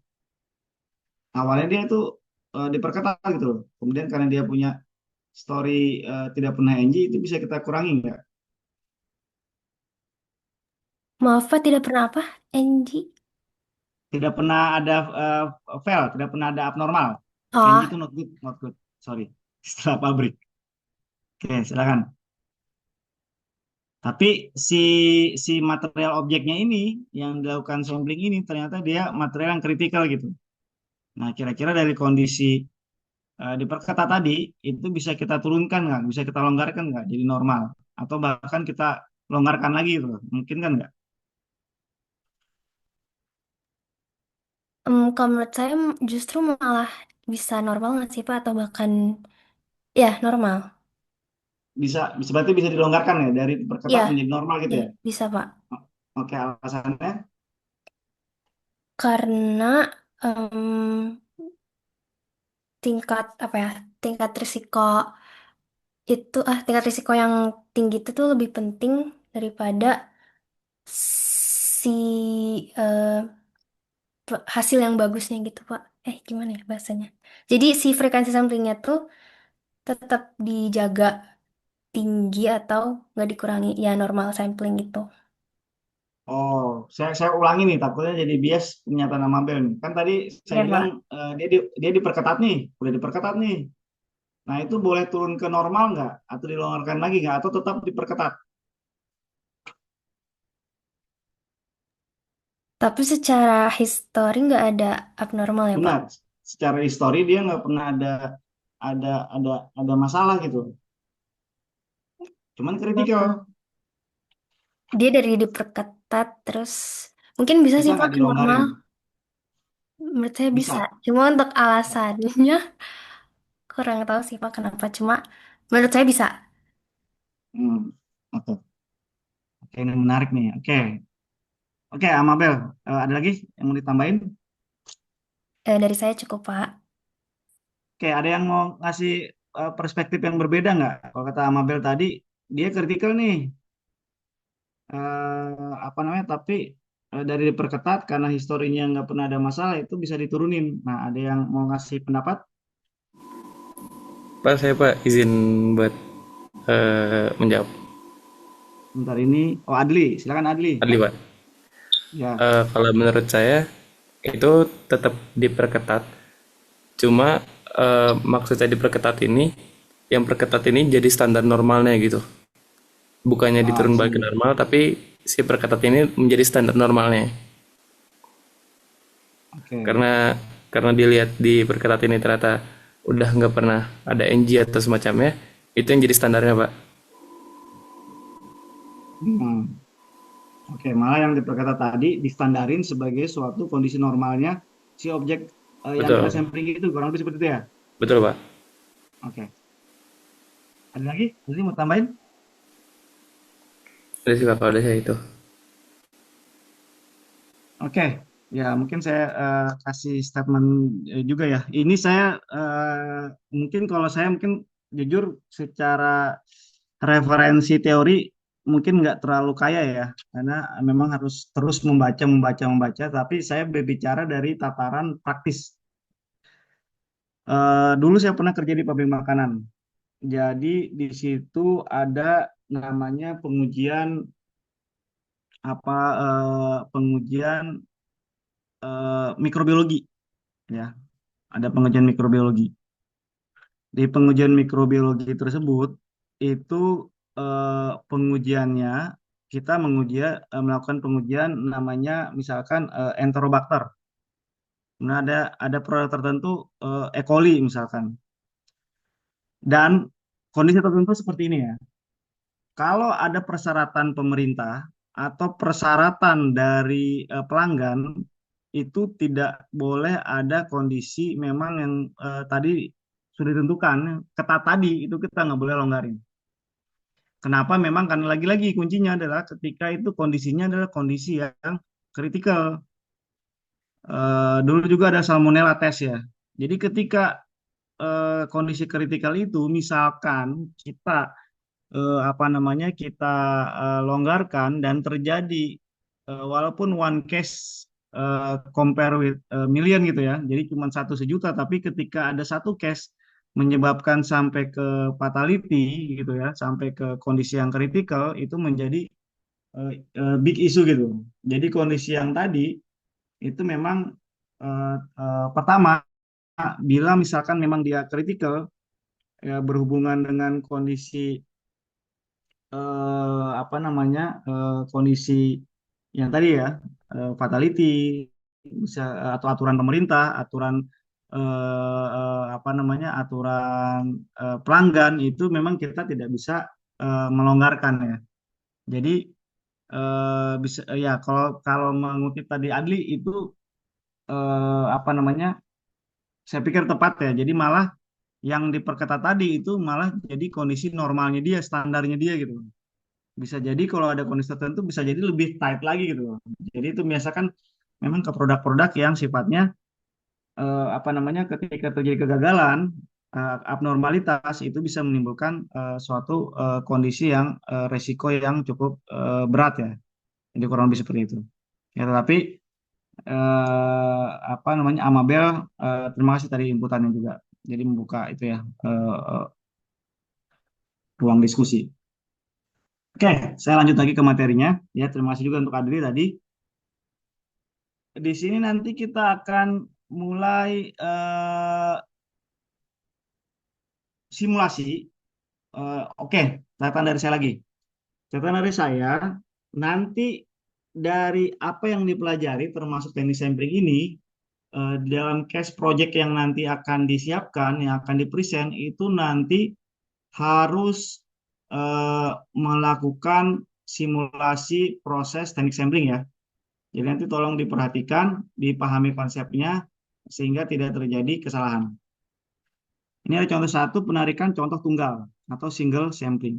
Awalnya dia tuh diperketat gitu loh. Kemudian karena dia punya story tidak pernah NG itu bisa kita kurangi nggak? Maaf Pak, tidak pernah apa? NG? Tidak pernah ada fail, tidak pernah ada abnormal. NG Oh, itu not good, not good. Sorry, setelah pabrik. Oke, silakan. Tapi si si material objeknya ini yang dilakukan sampling ini ternyata dia material yang kritikal gitu. Nah, kira-kira dari kondisi diperketat tadi itu bisa kita turunkan nggak? Bisa kita longgarkan nggak jadi normal? Atau bahkan kita longgarkan lagi gitu loh. Mungkin kan nggak? kalau menurut saya justru malah bisa normal nggak sih Pak? Atau bahkan ya normal. Bisa, bisa berarti bisa dilonggarkan ya dari diperketat Iya, menjadi normal gitu iya ya? bisa Pak. Oke, alasannya Karena tingkat apa ya tingkat risiko tingkat risiko yang tinggi itu tuh lebih penting daripada si hasil yang bagusnya gitu, Pak. Gimana ya bahasanya? Jadi si frekuensi samplingnya tuh tetap dijaga tinggi atau nggak dikurangi, ya normal sampling gitu. Oh, saya ulangi nih, takutnya jadi bias pernyataan Amabel nih. Kan tadi saya Ya, bilang Pak. dia diperketat nih, udah diperketat nih. Nah, itu boleh turun ke normal nggak? Atau dilonggarkan lagi nggak? Atau tetap diperketat? Tapi secara histori nggak ada abnormal ya, Pak. Benar. Secara histori dia nggak pernah ada ada masalah gitu. Cuman kritikal. Dia dari diperketat terus mungkin bisa Bisa sih Pak nggak ke normal. dilonggarin? Menurut saya bisa. Bisa. Cuma untuk alasannya kurang tahu sih Pak kenapa. Cuma menurut saya bisa. Hmm. Oke. Oke, ini menarik nih. Oke. Oke, Amabel, ada lagi yang mau ditambahin? Dari saya cukup Pak. Oke, ada yang mau ngasih perspektif yang berbeda nggak? Kalau kata Amabel tadi, dia kritikal nih, apa namanya? Tapi dari diperketat karena historinya nggak pernah ada masalah itu bisa diturunin. Nah, ada yang mau ngasih pendapat? Pak, saya Pak izin buat menjawab. Bentar ini, oh Adli, silakan Adli. Adli Pak. Ya, Kalau menurut saya itu tetap diperketat. Cuma maksud saya diperketat ini, yang perketat ini jadi standar normalnya gitu. Bukannya ah, diturun balik ke sih. normal, tapi si perketat ini menjadi standar normalnya. Oke. Karena dilihat di perketat ini ternyata udah nggak pernah ada NG atau semacamnya, itu yang jadi standarnya Pak. Hmm. Oke, malah yang diperkata tadi distandarin sebagai suatu kondisi normalnya si objek yang kita Betul, sampling itu kurang lebih seperti itu ya. betul Pak. Oke. Ada lagi? Jadi mau tambahin? Udah sih Pak, kalau udah saya itu. Oke. Ya, mungkin saya kasih statement juga ya. Ini saya mungkin kalau saya mungkin jujur secara referensi teori mungkin nggak terlalu kaya ya, karena memang harus terus membaca, membaca, membaca. Tapi saya berbicara dari tataran praktis. Dulu saya pernah kerja di pabrik makanan. Jadi di situ ada namanya pengujian apa pengujian mikrobiologi ya. Ada pengujian mikrobiologi. Di pengujian mikrobiologi tersebut itu pengujiannya kita melakukan pengujian namanya misalkan Enterobacter. Kemudian ada produk tertentu E. coli misalkan. Dan kondisi tertentu seperti ini ya. Kalau ada persyaratan pemerintah atau persyaratan dari pelanggan itu tidak boleh ada kondisi memang yang tadi sudah ditentukan ketat tadi itu kita nggak boleh longgarin. Kenapa? Memang karena lagi-lagi kuncinya adalah ketika itu kondisinya adalah kondisi yang kritikal. Dulu juga ada salmonella test ya. Jadi ketika kondisi kritikal itu misalkan kita apa namanya kita longgarkan dan terjadi walaupun one case compare with million gitu ya, jadi cuma 1 sejuta, tapi ketika ada 1 case menyebabkan sampai ke fatality gitu ya, sampai ke kondisi yang kritikal itu menjadi big issue gitu. Jadi kondisi yang tadi itu memang pertama bila misalkan memang dia kritikal ya, berhubungan dengan kondisi apa namanya kondisi yang tadi ya fatality bisa atau aturan pemerintah, aturan apa namanya aturan pelanggan itu memang kita tidak bisa melonggarkan ya. Jadi bisa ya kalau kalau mengutip tadi Adli itu apa namanya saya pikir tepat ya. Jadi malah yang diperketat tadi itu malah jadi kondisi normalnya dia, standarnya dia gitu. Bisa jadi kalau ada kondisi tertentu bisa jadi lebih tight lagi gitu loh. Jadi itu biasakan memang ke produk-produk yang sifatnya apa namanya ketika terjadi kegagalan abnormalitas itu bisa menimbulkan suatu kondisi yang resiko yang cukup berat ya. Jadi kurang lebih seperti itu. Ya, tetapi apa namanya Amabel, terima kasih tadi inputannya juga. Jadi membuka itu ya, ruang diskusi. Oke, saya lanjut lagi ke materinya. Ya, terima kasih juga untuk Adri tadi. Di sini nanti kita akan mulai simulasi. Oke, catatan dari saya lagi. Catatan dari saya, nanti dari apa yang dipelajari termasuk teknik sampling ini, dalam case project yang nanti akan disiapkan, yang akan dipresent, itu nanti harus melakukan simulasi proses teknik sampling ya. Jadi nanti tolong diperhatikan, dipahami konsepnya, sehingga tidak terjadi kesalahan. Ini ada contoh satu, penarikan contoh tunggal atau single sampling.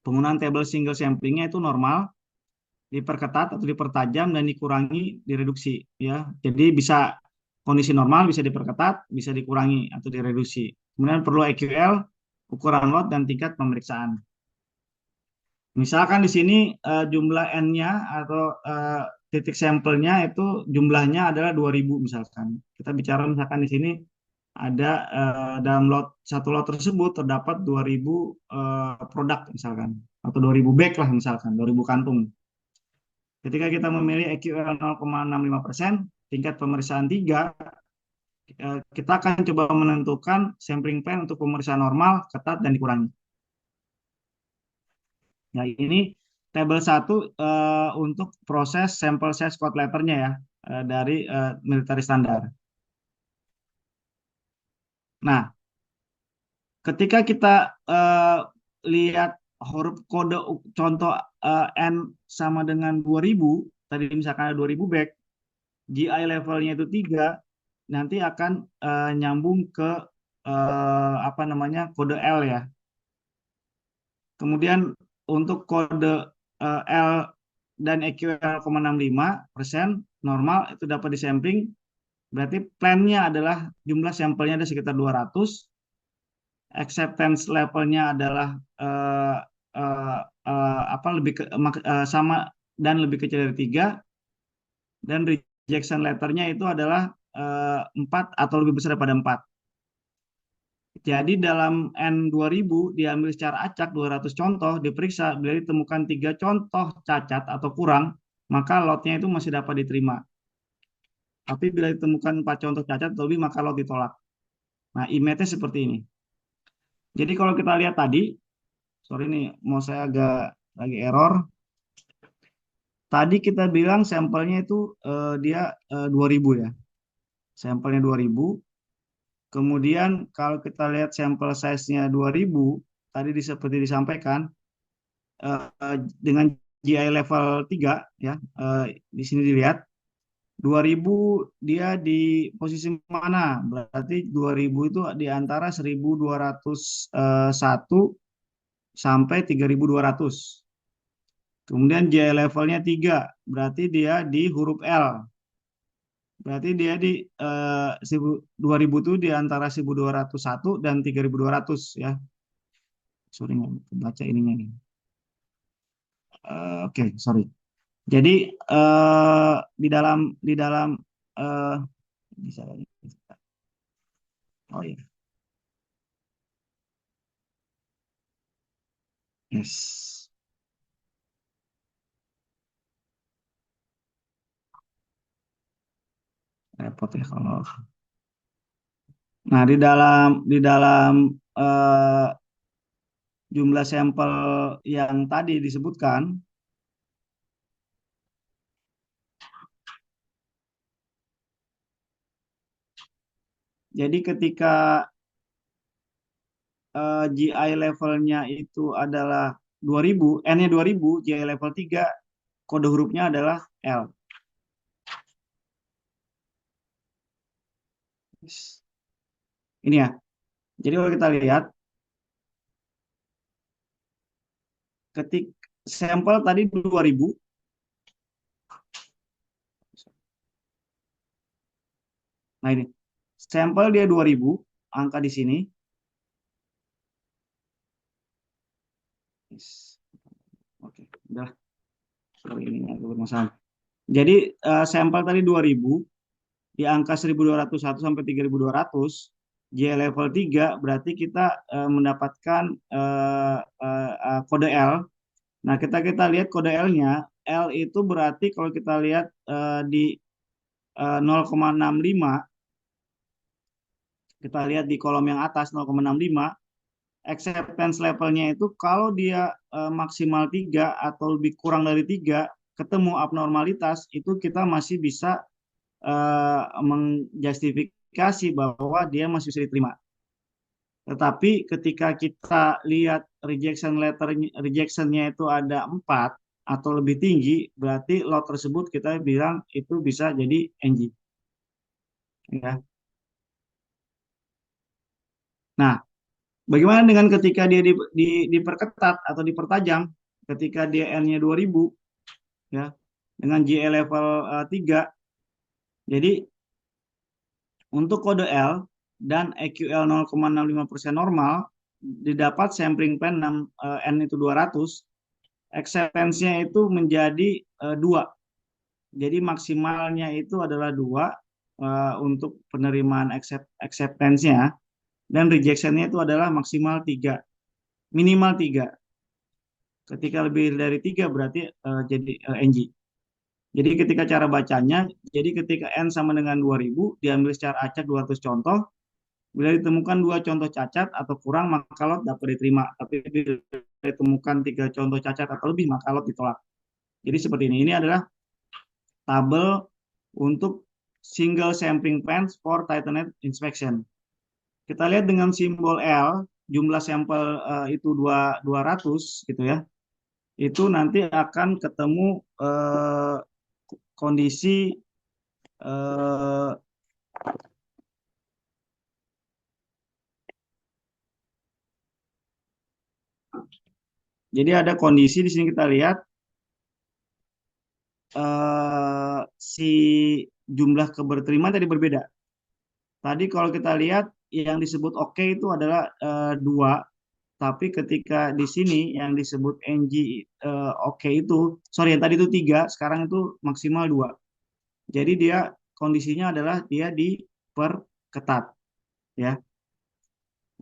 Penggunaan tabel single samplingnya itu normal, diperketat atau dipertajam dan dikurangi, direduksi ya. Jadi bisa kondisi normal bisa diperketat, bisa dikurangi atau direduksi. Kemudian perlu EQL, ukuran lot dan tingkat pemeriksaan. Misalkan di sini jumlah N-nya atau titik sampelnya itu jumlahnya adalah 2000 misalkan. Kita bicara misalkan di sini ada dalam satu lot tersebut terdapat 2000 produk misalkan atau 2000 bag lah misalkan, 2000 kantung. Ketika kita memilih EQL 0,65%, tingkat pemeriksaan 3, kita akan coba menentukan sampling plan untuk pemeriksaan normal, ketat, dan dikurangi. Nah, ini tabel 1 untuk proses sampel size code letternya ya, dari military standar. Nah, ketika kita lihat huruf kode contoh N sama dengan 2000, tadi misalkan ada 2000 bag, GI levelnya itu 3, nanti akan nyambung ke apa namanya kode L ya. Kemudian untuk kode L dan EQ 0,65% normal itu dapat disampling, berarti plannya adalah jumlah sampelnya ada sekitar 200, acceptance levelnya adalah apa lebih sama dan lebih kecil dari 3, dan rejection letternya itu adalah 4 atau lebih besar daripada 4. Jadi dalam N2000 diambil secara acak 200 contoh, diperiksa, bila ditemukan 3 contoh cacat atau kurang, maka lotnya itu masih dapat diterima. Tapi bila ditemukan 4 contoh cacat atau lebih, maka lot ditolak. Nah, image-nya seperti ini. Jadi kalau kita lihat tadi, sorry nih, mau saya agak lagi error. Tadi kita bilang sampelnya itu dia 2000 ya. Sampelnya 2000. Kemudian kalau kita lihat sampel size-nya 2000, tadi seperti disampaikan, dengan GI level 3, ya, di sini dilihat, 2000 dia di posisi mana? Berarti 2000 itu di antara 1201 sampai 3200. Kemudian GI levelnya 3, berarti dia di huruf L. Berarti dia di 2000 itu di antara 1201 dan 3200 ya. Sorry nggak baca ininya nih. Oke, sorry. Jadi di dalam bisa lagi. Oh iya. Yes. Repot ya kalau. Nah, di dalam jumlah sampel yang tadi disebutkan, jadi ketika GI levelnya itu adalah 2000, N-nya 2000, GI level 3, kode hurufnya adalah L. Ini ya. Jadi kalau kita lihat, ketik sampel tadi 2000, nah ini, sampel dia 2000, angka di sini. Yes. Oke, udah. Sorry, ini agak bermasalah. Jadi sampel tadi 2000 di angka 1201 sampai 3200 J level 3 berarti kita mendapatkan kode L. Nah, kita lihat kode L-nya. L itu berarti kalau kita lihat di 0,65, kita lihat di kolom yang atas 0,65, acceptance levelnya itu kalau dia maksimal 3 atau lebih kurang dari 3 ketemu abnormalitas, itu kita masih bisa menjustifikasi bahwa dia masih bisa diterima. Tetapi ketika kita lihat rejectionnya itu ada 4 atau lebih tinggi, berarti lot tersebut kita bilang itu bisa jadi NG. Ya. Nah, bagaimana dengan ketika dia diperketat atau dipertajam, ketika dia N-nya 2000, ya, dengan JE level 3. Jadi, untuk kode L dan EQL 0,65% normal, didapat sampling plan N itu 200, acceptance-nya itu menjadi 2. Jadi maksimalnya itu adalah 2 untuk penerimaan acceptance-nya, dan rejection-nya itu adalah maksimal 3, minimal 3. Ketika lebih dari 3 berarti jadi NG. Jadi ketika cara bacanya, jadi ketika N sama dengan 2000, diambil secara acak 200 contoh, bila ditemukan 2 contoh cacat atau kurang, maka lot dapat diterima. Tapi bila ditemukan 3 contoh cacat atau lebih, maka lot ditolak. Jadi seperti ini. Ini adalah tabel untuk single sampling plans for Titanate inspection. Kita lihat dengan simbol L, jumlah sampel itu 200 gitu ya. Itu nanti akan ketemu kondisi jadi ada kondisi di sini kita lihat si jumlah keberterimaan tadi berbeda. Tadi kalau kita lihat yang disebut oke itu adalah 2, tapi ketika di sini yang disebut NG oke itu, sorry yang tadi itu 3, sekarang itu maksimal 2. Jadi dia kondisinya adalah dia diperketat, ya.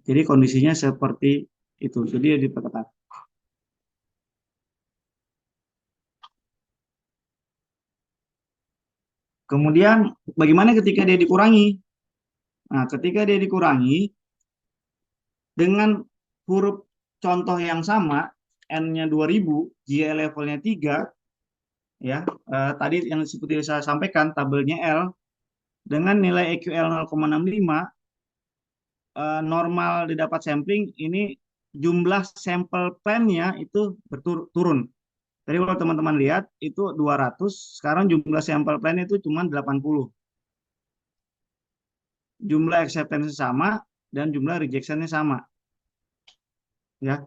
Jadi kondisinya seperti itu. Jadi dia diperketat. Kemudian bagaimana ketika dia dikurangi? Nah, ketika dia dikurangi dengan huruf contoh yang sama, N-nya 2000, J levelnya 3, ya. Tadi yang seperti saya sampaikan, tabelnya L, dengan nilai EQL 0,65, normal didapat sampling, ini jumlah sampel plan-nya itu turun. Tadi kalau teman-teman lihat, itu 200, sekarang jumlah sampel plan itu cuma 80. Jumlah acceptance sama, dan jumlah rejection-nya sama. Ya.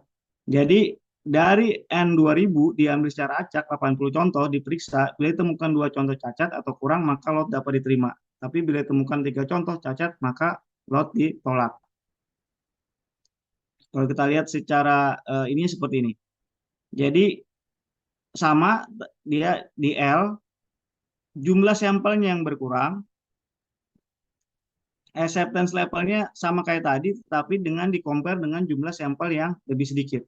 Jadi dari N2000 diambil secara acak 80 contoh diperiksa, bila ditemukan 2 contoh cacat atau kurang maka lot dapat diterima. Tapi bila ditemukan 3 contoh cacat maka lot ditolak. Kalau kita lihat secara ini seperti ini. Jadi sama dia di L, jumlah sampelnya yang berkurang, acceptance levelnya sama kayak tadi, tapi dengan di-compare dengan jumlah sampel yang lebih sedikit.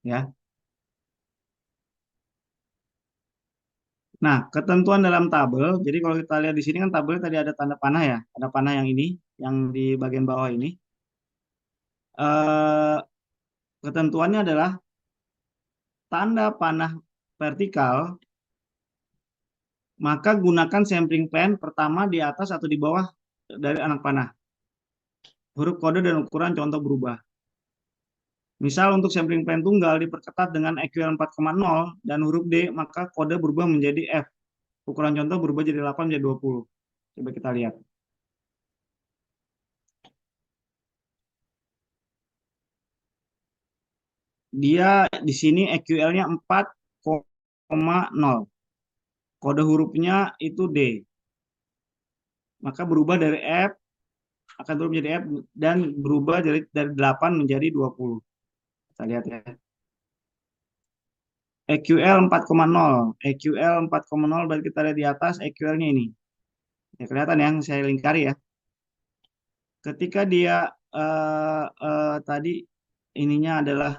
Ya. Nah, ketentuan dalam tabel, jadi kalau kita lihat di sini kan tabel tadi ada tanda panah ya, ada panah yang ini, yang di bagian bawah ini. Ketentuannya adalah tanda panah vertikal, maka gunakan sampling plan pertama di atas atau di bawah dari anak panah. Huruf kode dan ukuran contoh berubah. Misal untuk sampling plan tunggal diperketat dengan EQL 4,0 dan huruf D, maka kode berubah menjadi F. Ukuran contoh berubah jadi 8 menjadi 20. Coba kita lihat. Dia di sini EQL-nya 4,0. Kode hurufnya itu D. Maka berubah dari F akan berubah menjadi F dan berubah dari 8 menjadi 20. Kita lihat ya. EQL 4,0. EQL 4,0 berarti kita lihat di atas EQL-nya ini. Ya, kelihatan yang saya lingkari ya. Ketika dia tadi ininya adalah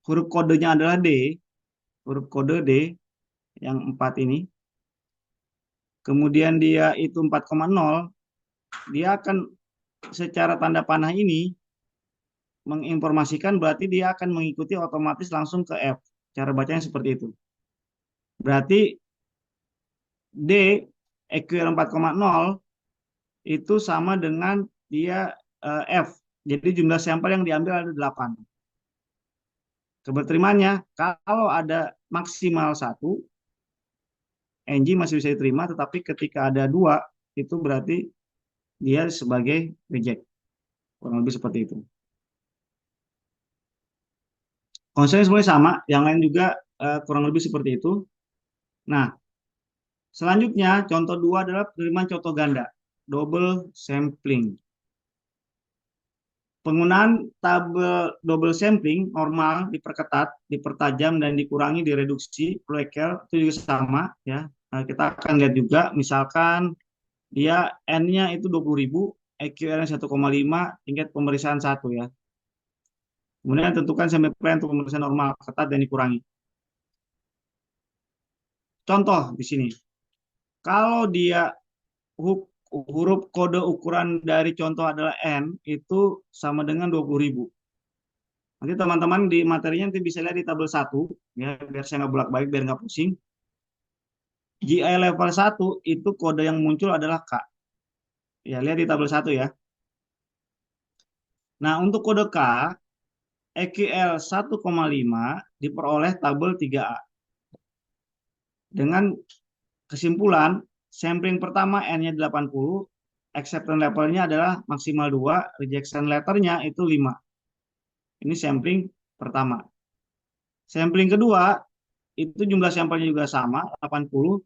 huruf kodenya adalah D, huruf kode D yang 4 ini. Kemudian dia itu 4,0, dia akan secara tanda panah ini menginformasikan berarti dia akan mengikuti otomatis langsung ke F. Cara bacanya seperti itu. Berarti D EQL 4,0 itu sama dengan dia F. Jadi jumlah sampel yang diambil ada 8. Keberterimaannya kalau ada maksimal 1, NG masih bisa diterima, tetapi ketika ada 2, itu berarti dia sebagai reject. Kurang lebih seperti itu. Konsepnya semuanya sama, yang lain juga kurang lebih seperti itu. Nah, selanjutnya contoh 2 adalah penerimaan contoh ganda, double sampling. Penggunaan tabel double sampling normal diperketat, dipertajam dan dikurangi, direduksi. Prequel itu juga sama ya. Nah, kita akan lihat juga misalkan dia N-nya itu 20.000, EQL-nya 1,5, tingkat pemeriksaan 1 ya. Kemudian tentukan sampling plan untuk pemeriksaan normal, ketat dan dikurangi. Contoh di sini. Kalau dia huruf kode ukuran dari contoh adalah N, itu sama dengan 20.000. Nanti teman-teman di materinya nanti bisa lihat di tabel 1, ya, biar saya nggak bolak-balik, biar nggak pusing. GI level 1 itu kode yang muncul adalah K. Ya, lihat di tabel 1 ya. Nah, untuk kode K, EQL 1,5 diperoleh tabel 3A. Dengan kesimpulan, sampling pertama N-nya 80, acceptance levelnya adalah maksimal 2, rejection letternya itu 5. Ini sampling pertama. Sampling kedua, itu jumlah sampelnya juga sama, 80.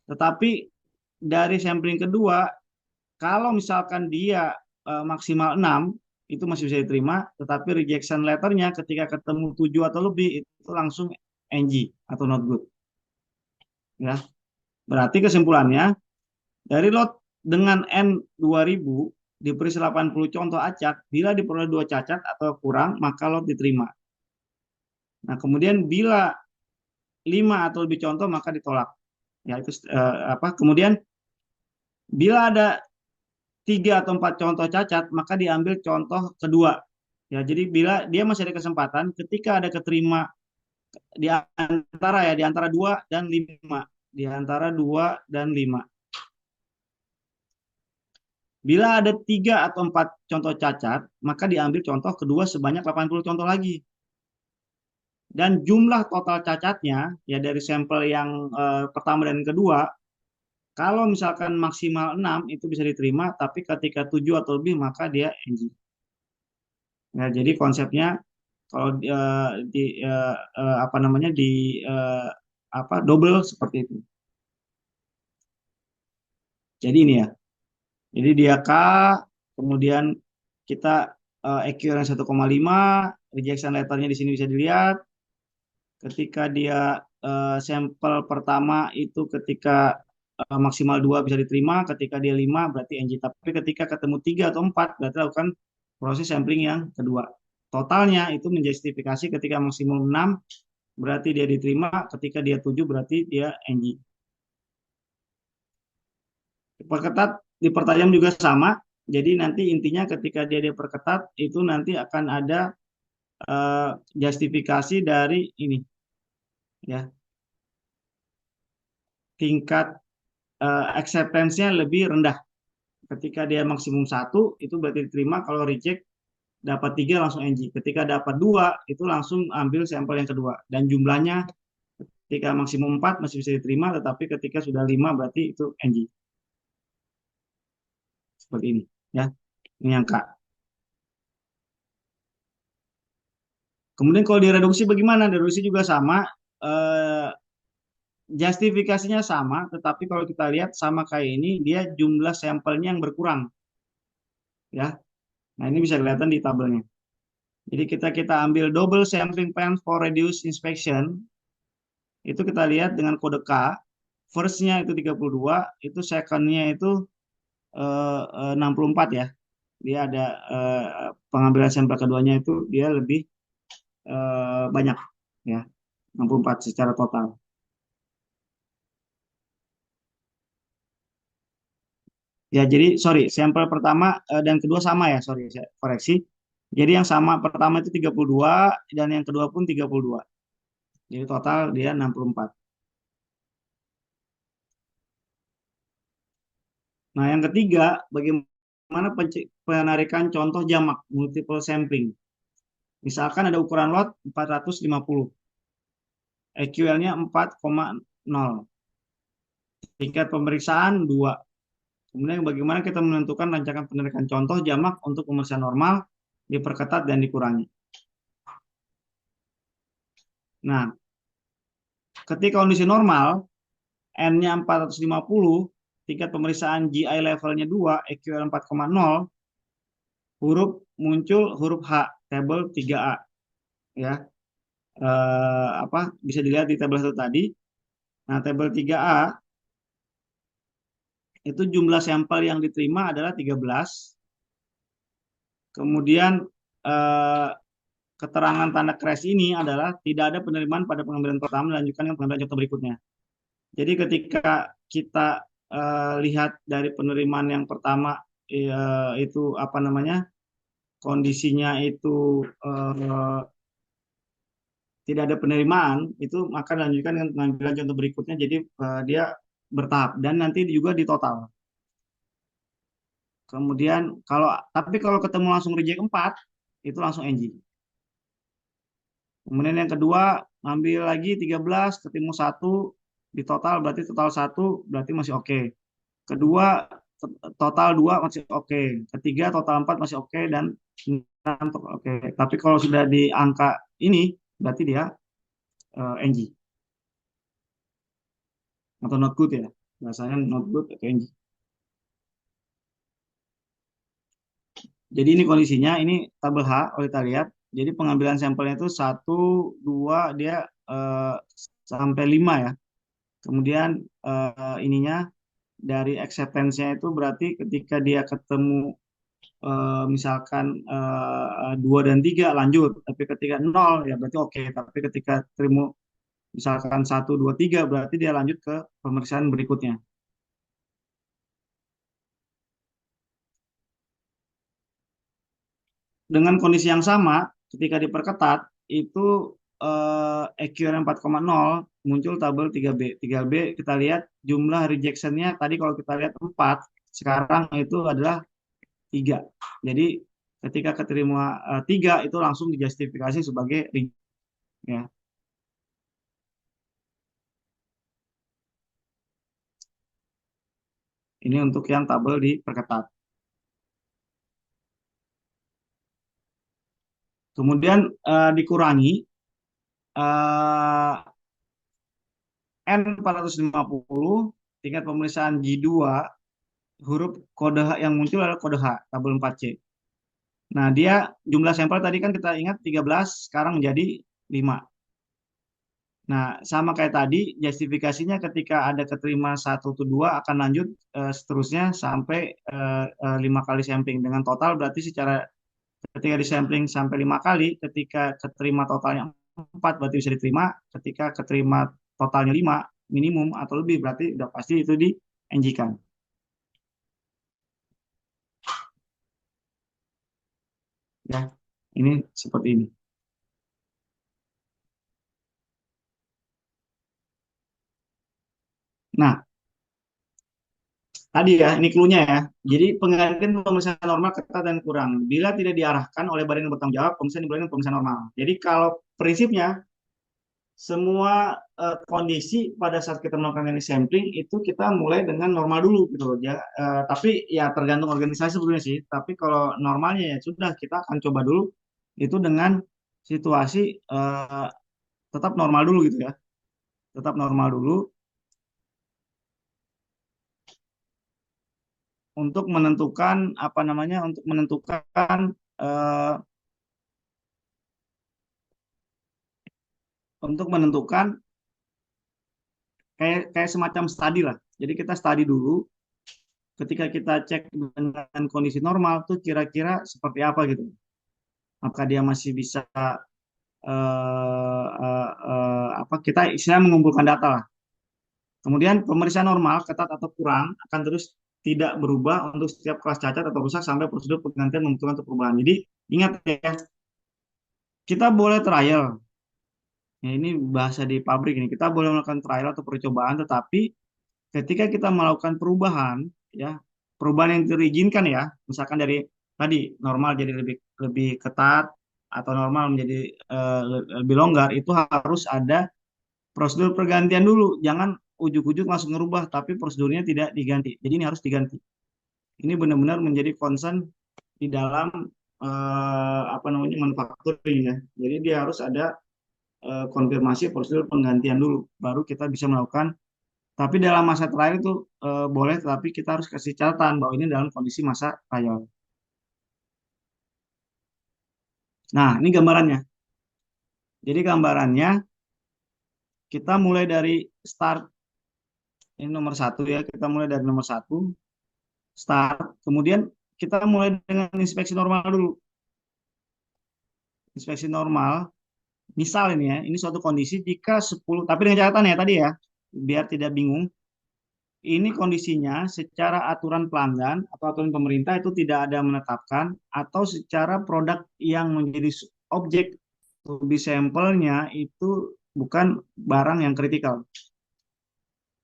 Tetapi dari sampling kedua, kalau misalkan dia maksimal 6, itu masih bisa diterima. Tetapi rejection letternya ketika ketemu 7 atau lebih, itu langsung NG atau not good. Ya. Berarti kesimpulannya, dari lot dengan N 2000 diberi 80 contoh acak, bila diperoleh 2 cacat atau kurang, maka lot diterima. Nah, kemudian bila 5 atau lebih contoh, maka ditolak. Ya, itu kemudian bila ada 3 atau 4 contoh cacat, maka diambil contoh kedua. Ya, jadi bila dia masih ada kesempatan, ketika ada keterima di antara 2 dan 5. Di antara 2 dan 5. Bila ada 3 atau 4 contoh cacat, maka diambil contoh kedua sebanyak 80 contoh lagi. Dan jumlah total cacatnya, ya dari sampel yang pertama dan kedua, kalau misalkan maksimal 6 itu bisa diterima, tapi ketika 7 atau lebih maka dia NG. Ya, jadi konsepnya kalau double seperti itu. Jadi ini ya. Jadi dia K, kemudian kita EQ-nya 1,5, rejection letternya di sini bisa dilihat. Ketika dia sampel pertama itu ketika maksimal 2 bisa diterima, ketika dia 5 berarti NG. Tapi ketika ketemu 3 atau 4 berarti lakukan proses sampling yang kedua. Totalnya itu menjustifikasi ketika maksimum 6 berarti dia diterima, ketika dia 7 berarti dia NG. Diperketat, dipertajam juga sama. Jadi nanti intinya ketika dia diperketat itu nanti akan ada justifikasi dari ini ya, tingkat acceptance-nya lebih rendah. Ketika dia maksimum 1 itu berarti diterima, kalau reject dapat 3 langsung NG. Ketika dapat 2 itu langsung ambil sampel yang kedua, dan jumlahnya ketika maksimum 4 masih bisa diterima, tetapi ketika sudah 5 berarti itu NG. Seperti ini ya. Ini yang K. Kemudian kalau direduksi bagaimana? Direduksi juga sama. Justifikasinya sama, tetapi kalau kita lihat sama kayak ini, dia jumlah sampelnya yang berkurang, ya. Nah, ini bisa kelihatan di tabelnya. Jadi kita ambil double sampling plan for reduced inspection, itu kita lihat dengan kode K, first-nya itu 32, itu second-nya itu 64 ya. Dia ada pengambilan sampel keduanya itu dia lebih banyak ya, 64 secara total. Ya, jadi sorry, sampel pertama dan kedua sama ya, sorry, saya koreksi. Jadi yang sama pertama itu 32 dan yang kedua pun 32. Jadi total dia 64. Nah, yang ketiga, bagaimana penarikan contoh jamak multiple sampling. Misalkan ada ukuran lot 450, EQL-nya 4,0, tingkat pemeriksaan 2. Kemudian bagaimana kita menentukan rancangan penarikan contoh jamak untuk pemeriksaan normal, diperketat dan dikurangi. Nah, ketika kondisi normal, N-nya 450, tingkat pemeriksaan GI levelnya 2, EQL 4,0, muncul huruf H, tabel 3A. Ya, bisa dilihat di tabel 1 tadi. Nah, tabel 3A itu jumlah sampel yang diterima adalah 13. Kemudian keterangan tanda crash ini adalah tidak ada penerimaan pada pengambilan pertama, dilanjutkan dengan pengambilan contoh berikutnya. Jadi ketika kita lihat dari penerimaan yang pertama itu kondisinya itu tidak ada penerimaan, itu maka dilanjutkan dengan pengambilan contoh berikutnya. Jadi dia bertahap dan nanti juga di total. Kemudian tapi kalau ketemu langsung reject 4, itu langsung NG. Kemudian yang kedua, ambil lagi 13, ketemu 1, di total berarti total 1 berarti masih oke. Kedua, total 2 masih oke. Ketiga, total 4 masih oke dan 6 oke. Tapi kalau sudah di angka ini, berarti dia NG. Atau not good ya. Bahasanya not good atau NG. Jadi ini kondisinya, ini tabel H, kalau kita lihat. Jadi pengambilan sampelnya itu 1, 2, dia sampai 5 ya. Kemudian ininya dari acceptance-nya itu berarti ketika dia ketemu misalkan 2 dan 3 lanjut, tapi ketika 0 ya berarti oke. Tapi ketika terima misalkan 1, 2, 3 berarti dia lanjut ke pemeriksaan berikutnya. Dengan kondisi yang sama, ketika diperketat, itu EQR 4,0 muncul tabel 3B. 3B kita lihat jumlah rejection-nya tadi kalau kita lihat 4, sekarang itu adalah 3. Jadi ketika keterima 3 itu langsung dijustifikasi sebagai reject. Ya. Ini untuk yang tabel diperketat. Kemudian dikurangi N450, tingkat pemeriksaan G2, huruf kode H yang muncul adalah kode H, tabel 4C. Nah, dia jumlah sampel tadi kan kita ingat 13, sekarang menjadi 5. Nah, sama kayak tadi, justifikasinya ketika ada keterima 1 atau 2 akan lanjut seterusnya sampai 5 kali sampling. Dengan total berarti secara ketika disampling sampai 5 kali, ketika keterima totalnya 4 berarti bisa diterima, ketika keterima totalnya 5 minimum atau lebih berarti udah pasti itu di NG-kan. Ya, ini seperti ini. Nah, tadi ya, ini clue-nya ya. Jadi penggantian pemeriksaan normal ketat dan kurang. Bila tidak diarahkan oleh badan yang bertanggung jawab, pemeriksaan dimulai dengan pemeriksaan normal. Jadi kalau prinsipnya semua kondisi pada saat kita melakukan ini sampling itu kita mulai dengan normal dulu gitu loh ya. Tapi ya tergantung organisasi sebetulnya sih. Tapi kalau normalnya ya sudah kita akan coba dulu itu dengan situasi tetap normal dulu gitu ya. Tetap normal dulu. untuk menentukan apa namanya, untuk menentukan eh, untuk menentukan kayak kayak semacam studi lah. Jadi kita studi dulu, ketika kita cek dengan kondisi normal tuh kira-kira seperti apa gitu. Apakah dia masih bisa apa, kita istilah mengumpulkan data lah. Kemudian pemeriksaan normal ketat atau kurang akan terus tidak berubah untuk setiap kelas cacat atau rusak sampai prosedur penggantian membutuhkan untuk perubahan. Jadi ingat ya, kita boleh trial. Ya, ini bahasa di pabrik ini. Kita boleh melakukan trial atau percobaan, tetapi ketika kita melakukan perubahan, ya perubahan yang diizinkan ya, misalkan dari tadi normal jadi lebih lebih ketat atau normal menjadi lebih longgar, itu harus ada prosedur pergantian dulu. Jangan ujuk-ujuk langsung ngerubah, tapi prosedurnya tidak diganti. Jadi ini harus diganti. Ini benar-benar menjadi concern di dalam apa namanya, manufacturing ya. Jadi dia harus ada konfirmasi prosedur penggantian dulu, baru kita bisa melakukan. Tapi dalam masa trial itu boleh, tapi kita harus kasih catatan bahwa ini dalam kondisi masa trial. Nah, ini gambarannya. Jadi gambarannya kita mulai dari start, ini nomor satu ya, kita mulai dari nomor satu, start. Kemudian kita mulai dengan inspeksi normal dulu. Inspeksi normal, misal ini ya, ini suatu kondisi jika 10, tapi dengan catatan ya tadi ya, biar tidak bingung. Ini kondisinya secara aturan pelanggan atau aturan pemerintah itu tidak ada menetapkan, atau secara produk yang menjadi objek uji sampelnya itu bukan barang yang kritikal.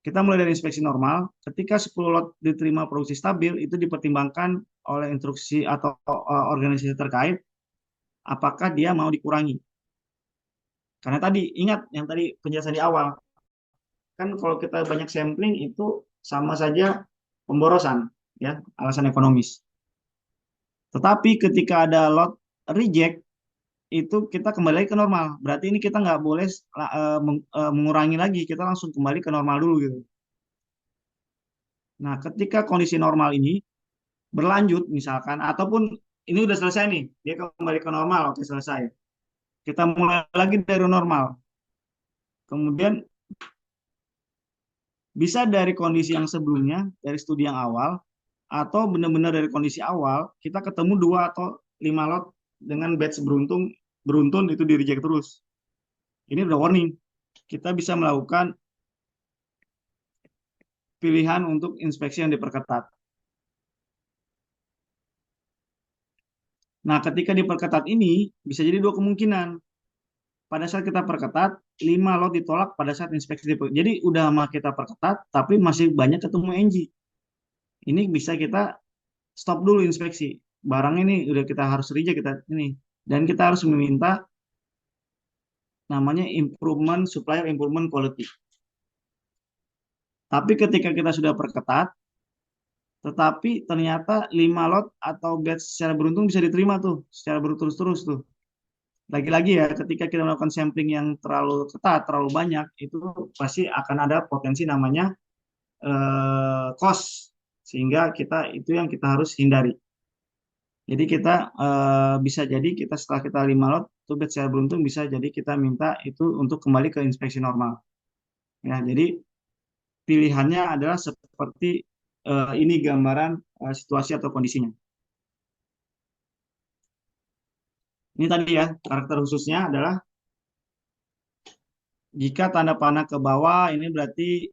Kita mulai dari inspeksi normal, ketika 10 lot diterima produksi stabil, itu dipertimbangkan oleh instruksi atau organisasi terkait, apakah dia mau dikurangi. Karena tadi, ingat yang tadi penjelasan di awal, kan kalau kita banyak sampling itu sama saja pemborosan, ya, alasan ekonomis. Tetapi ketika ada lot reject, itu kita kembali lagi ke normal. Berarti ini kita nggak boleh mengurangi lagi, kita langsung kembali ke normal dulu gitu. Nah, ketika kondisi normal ini berlanjut misalkan, ataupun ini udah selesai nih, dia kembali ke normal, oke selesai. Kita mulai lagi dari normal. Kemudian bisa dari kondisi yang sebelumnya, dari studi yang awal, atau benar-benar dari kondisi awal, kita ketemu 2 atau 5 lot dengan batch beruntun itu di reject terus. Ini udah warning. Kita bisa melakukan pilihan untuk inspeksi yang diperketat. Nah, ketika diperketat ini, bisa jadi 2 kemungkinan. Pada saat kita perketat, 5 lot ditolak pada saat inspeksi diperketat. Jadi udah kita perketat, tapi masih banyak ketemu NG. Ini bisa kita stop dulu inspeksi. Barang ini udah kita harus reject kita ini. Dan kita harus meminta namanya improvement, supplier improvement quality. Tapi ketika kita sudah perketat, tetapi ternyata 5 lot atau batch secara beruntung bisa diterima tuh, secara berturut-turut tuh. Lagi-lagi ya, ketika kita melakukan sampling yang terlalu ketat, terlalu banyak, itu pasti akan ada potensi namanya cost, sehingga kita itu yang kita harus hindari. Jadi kita bisa jadi kita setelah kita 5 lot itu batch secara beruntung, bisa jadi kita minta itu untuk kembali ke inspeksi normal. Ya, jadi pilihannya adalah seperti ini gambaran situasi atau kondisinya. Ini tadi ya, karakter khususnya adalah jika tanda panah ke bawah, ini berarti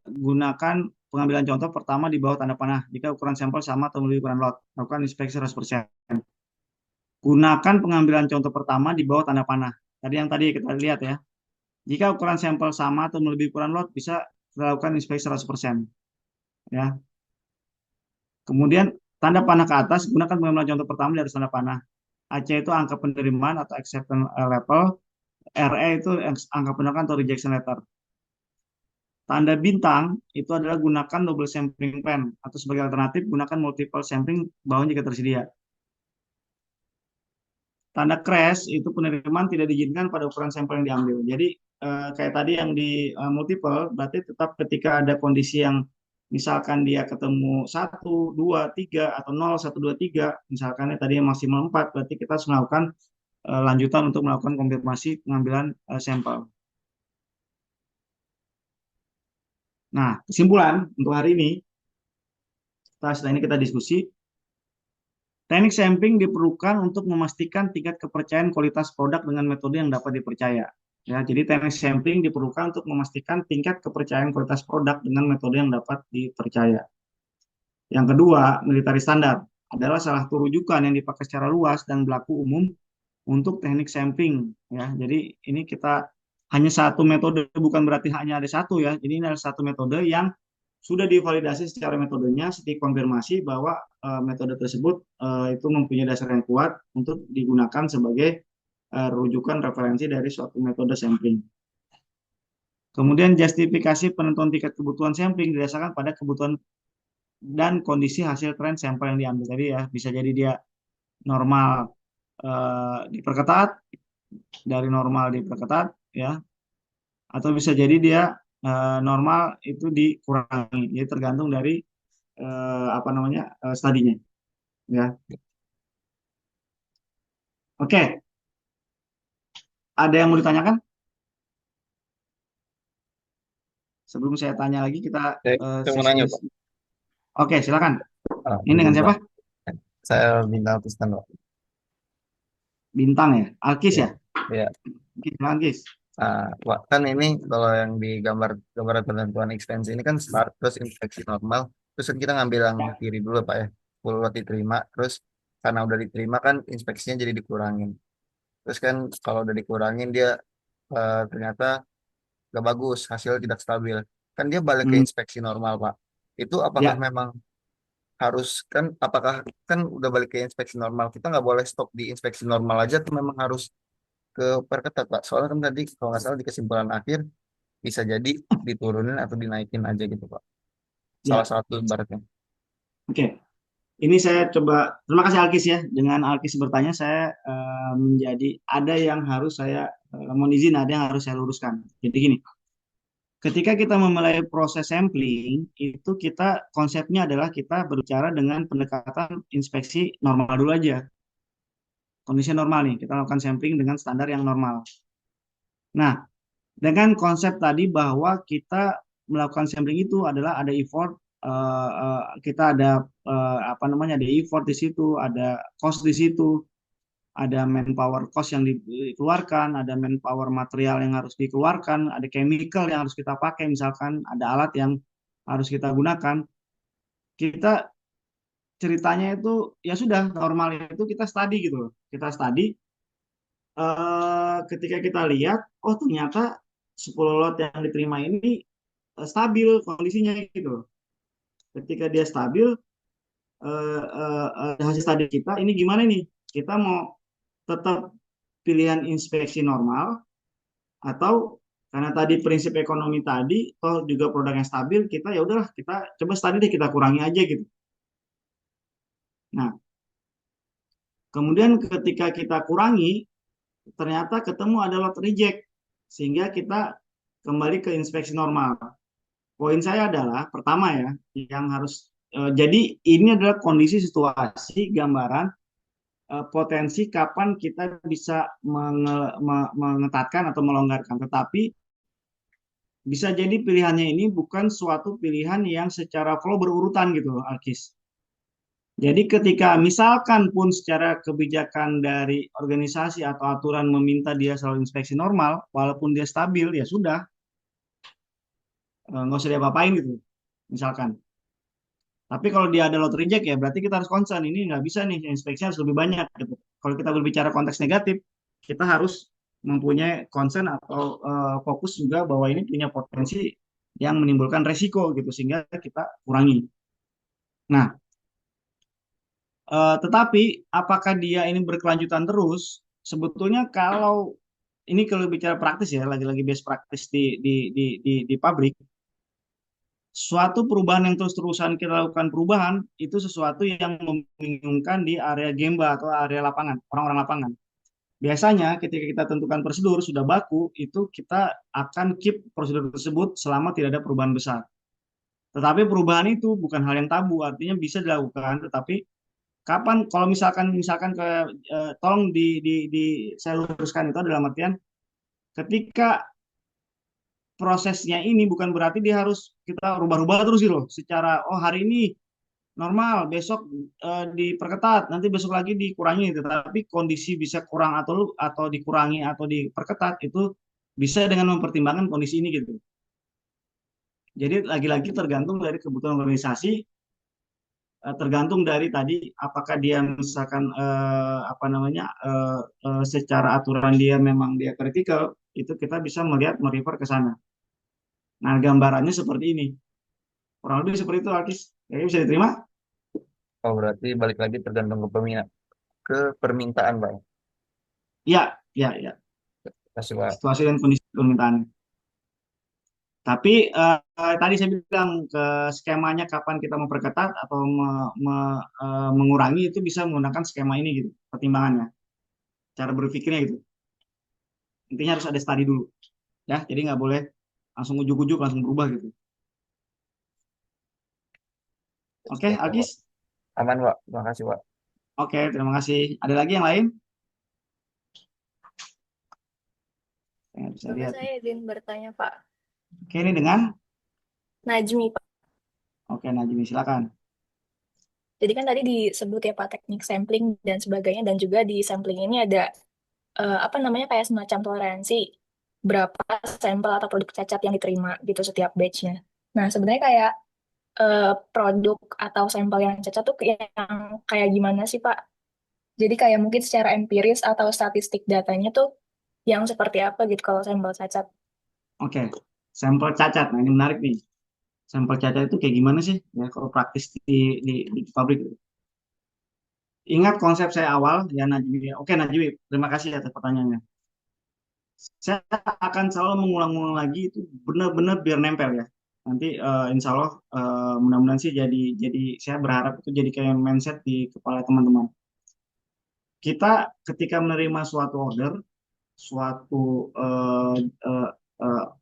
gunakan pengambilan contoh pertama di bawah tanda panah. Jika ukuran sampel sama atau melebihi ukuran lot, lakukan inspeksi 100%. Gunakan pengambilan contoh pertama di bawah tanda panah. Tadi yang tadi kita lihat ya. Jika ukuran sampel sama atau melebihi ukuran lot, bisa dilakukan inspeksi 100%. Ya. Kemudian tanda panah ke atas, gunakan pengambilan contoh pertama dari tanda panah. AC itu angka penerimaan atau acceptance level, RE itu angka penolakan atau rejection letter. Tanda bintang itu adalah gunakan double sampling pen, atau sebagai alternatif gunakan multiple sampling bawahnya jika tersedia. Tanda crash itu penerimaan tidak diizinkan pada ukuran sampel yang diambil. Jadi kayak tadi yang di multiple, berarti tetap ketika ada kondisi yang Misalkan dia ketemu 1, 2, 3 atau 0, 1, 2, 3, misalkan tadi yang maksimal 4, berarti kita harus melakukan lanjutan untuk melakukan konfirmasi pengambilan sampel. Nah, kesimpulan untuk hari ini, setelah ini kita diskusi, teknik sampling diperlukan untuk memastikan tingkat kepercayaan kualitas produk dengan metode yang dapat dipercaya. Ya, jadi teknik sampling diperlukan untuk memastikan tingkat kepercayaan kualitas produk dengan metode yang dapat dipercaya. Yang kedua, military standard adalah salah satu rujukan yang dipakai secara luas dan berlaku umum untuk teknik sampling. Ya, jadi ini kita hanya satu metode, bukan berarti hanya ada satu ya. Jadi ini adalah satu metode yang sudah divalidasi secara metodenya, konfirmasi bahwa metode tersebut itu mempunyai dasar yang kuat untuk digunakan sebagai rujukan referensi dari suatu metode sampling. Kemudian justifikasi penentuan tingkat kebutuhan sampling didasarkan pada kebutuhan dan kondisi hasil tren sampel yang diambil tadi ya. Bisa jadi dia normal diperketat, dari normal diperketat ya, atau bisa jadi dia normal itu dikurangi. Jadi tergantung dari studinya ya. Oke, ada yang mau ditanyakan? Sebelum saya tanya lagi, kita Saya mau nanya, Pak. Oke, silakan. Ah, Ini dengan siapa? Saya Bintang Tristan, Pak. Bintang ya? Alkis Iya. ya? Iya. Silakan, Alkis. Pak, kan ini kalau yang di gambar penentuan ekstensi ini kan start terus inspeksi normal, terus kan kita ngambil yang Ya. kiri dulu, Pak ya. 10 lot diterima, terus karena udah diterima kan inspeksinya jadi dikurangin. Terus kan kalau udah dikurangin dia ternyata gak bagus, hasil tidak stabil. Kan dia balik ke Hmm, inspeksi normal, Pak. Itu apakah ya, memang harus kan apakah kan udah balik ke inspeksi normal, kita nggak boleh stop di inspeksi normal aja tuh, memang harus ke perketat, Pak? Soalnya kan tadi kalau nggak salah di kesimpulan akhir bisa jadi diturunin atau dinaikin aja gitu, Pak, salah ya. satu ibaratnya. Oke. Ini saya coba, terima kasih Alkis ya. Dengan Alkis bertanya, saya menjadi, ada yang harus saya, mohon izin, ada yang harus saya luruskan. Jadi gini, ketika kita memulai proses sampling, itu kita, konsepnya adalah kita berbicara dengan pendekatan inspeksi normal dulu aja. Kondisi normal nih, kita lakukan sampling dengan standar yang normal. Nah, dengan konsep tadi bahwa kita melakukan sampling itu adalah ada effort, kita ada ada effort di situ, ada cost di situ, ada manpower cost yang dikeluarkan, ada manpower material yang harus dikeluarkan, ada chemical yang harus kita pakai, misalkan ada alat yang harus kita gunakan. Kita ceritanya itu ya sudah normal, itu kita study gitu loh. Kita study, ketika kita lihat, oh ternyata 10 lot yang diterima ini stabil kondisinya gitu. Ketika dia stabil, hasil studi kita ini gimana nih? Kita mau tetap pilihan inspeksi normal, atau karena tadi prinsip ekonomi tadi, toh juga produknya stabil, kita ya udahlah, kita coba studi deh, kita kurangi aja gitu. Nah, kemudian ketika kita kurangi, ternyata ketemu ada lot reject, sehingga kita kembali ke inspeksi normal. Poin saya adalah pertama ya, yang harus jadi ini adalah kondisi situasi gambaran potensi kapan kita bisa mengetatkan atau melonggarkan. Tetapi bisa jadi pilihannya ini bukan suatu pilihan yang secara flow berurutan gitu, Alkis. Jadi ketika misalkan pun secara kebijakan dari organisasi atau aturan meminta dia selalu inspeksi normal, walaupun dia stabil, ya sudah, nggak usah diapa-apain gitu, misalkan. Tapi kalau dia ada lot reject, ya berarti kita harus concern, ini nggak bisa nih, inspeksinya harus lebih banyak gitu. Kalau kita berbicara konteks negatif, kita harus mempunyai concern atau fokus juga bahwa ini punya potensi yang menimbulkan resiko gitu, sehingga kita kurangi. Nah, tetapi apakah dia ini berkelanjutan terus? Sebetulnya kalau ini, kalau bicara praktis ya, lagi-lagi best practice di pabrik, suatu perubahan yang terus-terusan kita lakukan perubahan, itu sesuatu yang membingungkan di area gemba atau area lapangan, orang-orang lapangan. Biasanya ketika kita tentukan prosedur sudah baku, itu kita akan keep prosedur tersebut selama tidak ada perubahan besar. Tetapi perubahan itu bukan hal yang tabu, artinya bisa dilakukan. Tetapi kapan, kalau misalkan tolong di saya luruskan itu dalam artian ketika prosesnya ini bukan berarti dia harus kita rubah-rubah terus gitu loh. Secara oh hari ini normal, besok diperketat, nanti besok lagi dikurangi. Tetapi kondisi bisa kurang atau dikurangi atau diperketat itu bisa dengan mempertimbangkan kondisi ini gitu. Jadi lagi-lagi tergantung dari kebutuhan organisasi, tergantung dari tadi apakah dia misalkan apa namanya secara aturan dia memang dia kritikal, itu kita bisa melihat merefer ke sana. Nah, gambarannya seperti ini. Kurang lebih seperti itu, Alkis. Jadi bisa diterima? Oh, berarti balik lagi tergantung ke permintaan, Pak. Iya, iya, iya. Kasih, Pak. Situasi dan kondisi permintaan. Tapi tadi saya bilang ke skemanya kapan kita memperketat atau mengurangi itu bisa menggunakan skema ini gitu, pertimbangannya, cara berpikirnya gitu. Intinya harus ada study dulu, ya. Jadi nggak boleh langsung ujuk-ujuk langsung berubah gitu. Oke, Oke, Pak. Alkis. Aman, Pak. Terima kasih, Pak. Oke, terima kasih. Ada lagi yang lain? Saya nggak bisa Bapak lihat. saya izin bertanya, Pak. Oke, ini dengan Najmi, Pak. oke, Najmi silakan. Jadi kan tadi disebut ya Pak teknik sampling dan sebagainya dan juga di sampling ini ada apa namanya kayak semacam toleransi berapa sampel atau produk cacat yang diterima gitu setiap batch-nya. Nah, sebenarnya kayak produk atau sampel yang cacat tuh yang kayak gimana sih Pak? Jadi kayak mungkin secara empiris atau statistik datanya tuh yang seperti apa gitu kalau sampel cacat. Oke, sampel cacat. Nah, ini menarik nih. Sampel cacat itu kayak gimana sih? Ya, kalau praktis di pabrik. Ingat konsep saya awal, ya Najwi. Oke, Najwi, terima kasih atas pertanyaannya. Saya akan selalu mengulang-ulang lagi itu benar-benar biar nempel ya. Nanti insya Allah mudah-mudahan sih jadi saya berharap itu jadi kayak mindset di kepala teman-teman. Kita ketika menerima suatu order, suatu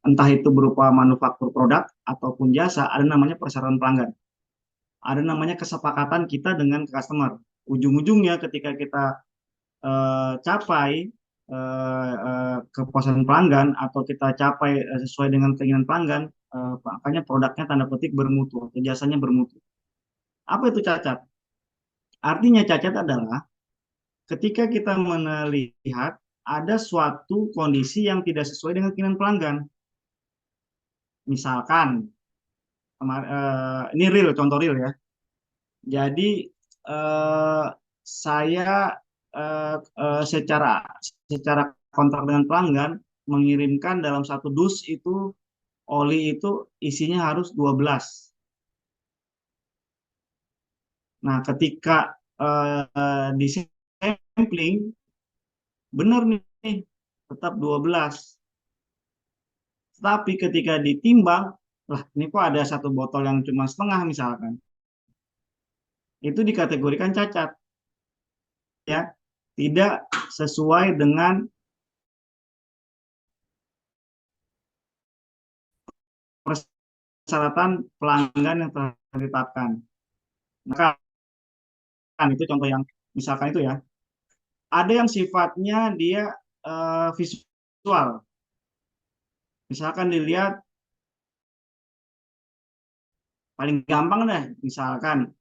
entah itu berupa manufaktur produk ataupun jasa, ada namanya persyaratan pelanggan. Ada namanya kesepakatan kita dengan customer. Ujung-ujungnya ketika kita capai kepuasan pelanggan atau kita capai sesuai dengan keinginan pelanggan, makanya produknya tanda petik bermutu atau jasanya bermutu. Apa itu cacat? Artinya cacat adalah ketika kita melihat ada suatu kondisi yang tidak sesuai dengan keinginan pelanggan. Misalkan, ini real, contoh real ya. Jadi saya secara kontrak dengan pelanggan mengirimkan dalam satu dus itu oli itu isinya harus 12. Nah, ketika di sampling benar nih tetap 12. Tapi ketika ditimbang, lah ini kok ada satu botol yang cuma setengah misalkan. Itu dikategorikan cacat ya. Tidak sesuai dengan persyaratan pelanggan yang telah ditetapkan. Maka itu contoh yang misalkan itu ya. Ada yang sifatnya dia visual. Misalkan dilihat paling gampang deh, misalkan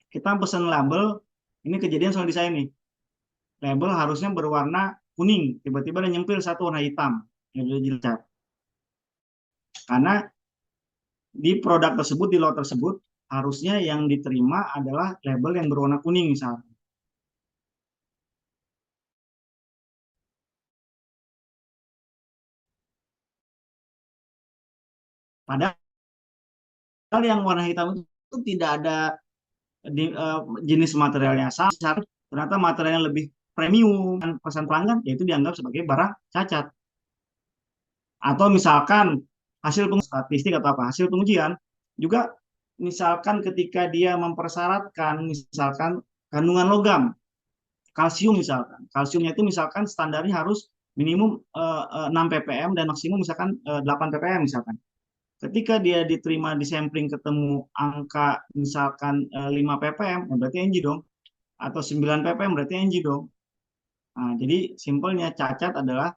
kita pesan label, ini kejadian soal di saya nih. Label harusnya berwarna kuning, tiba-tiba ada nyempil satu warna hitam. Ya jelas. Karena di produk tersebut, di lot tersebut, harusnya yang diterima adalah label yang berwarna kuning misalnya. Padahal yang warna hitam itu tidak ada jenis materialnya sama, ternyata materialnya lebih premium dan pesan pelanggan, yaitu dianggap sebagai barang cacat. Atau misalkan hasil statistik atau apa hasil pengujian juga, misalkan ketika dia mempersyaratkan misalkan kandungan logam kalsium, misalkan kalsiumnya itu misalkan standarnya harus minimum 6 ppm dan maksimum misalkan 8 ppm misalkan. Ketika dia diterima di sampling ketemu angka misalkan 5 ppm, ya berarti NG dong. Atau 9 ppm berarti NG dong. Nah, jadi simpelnya cacat adalah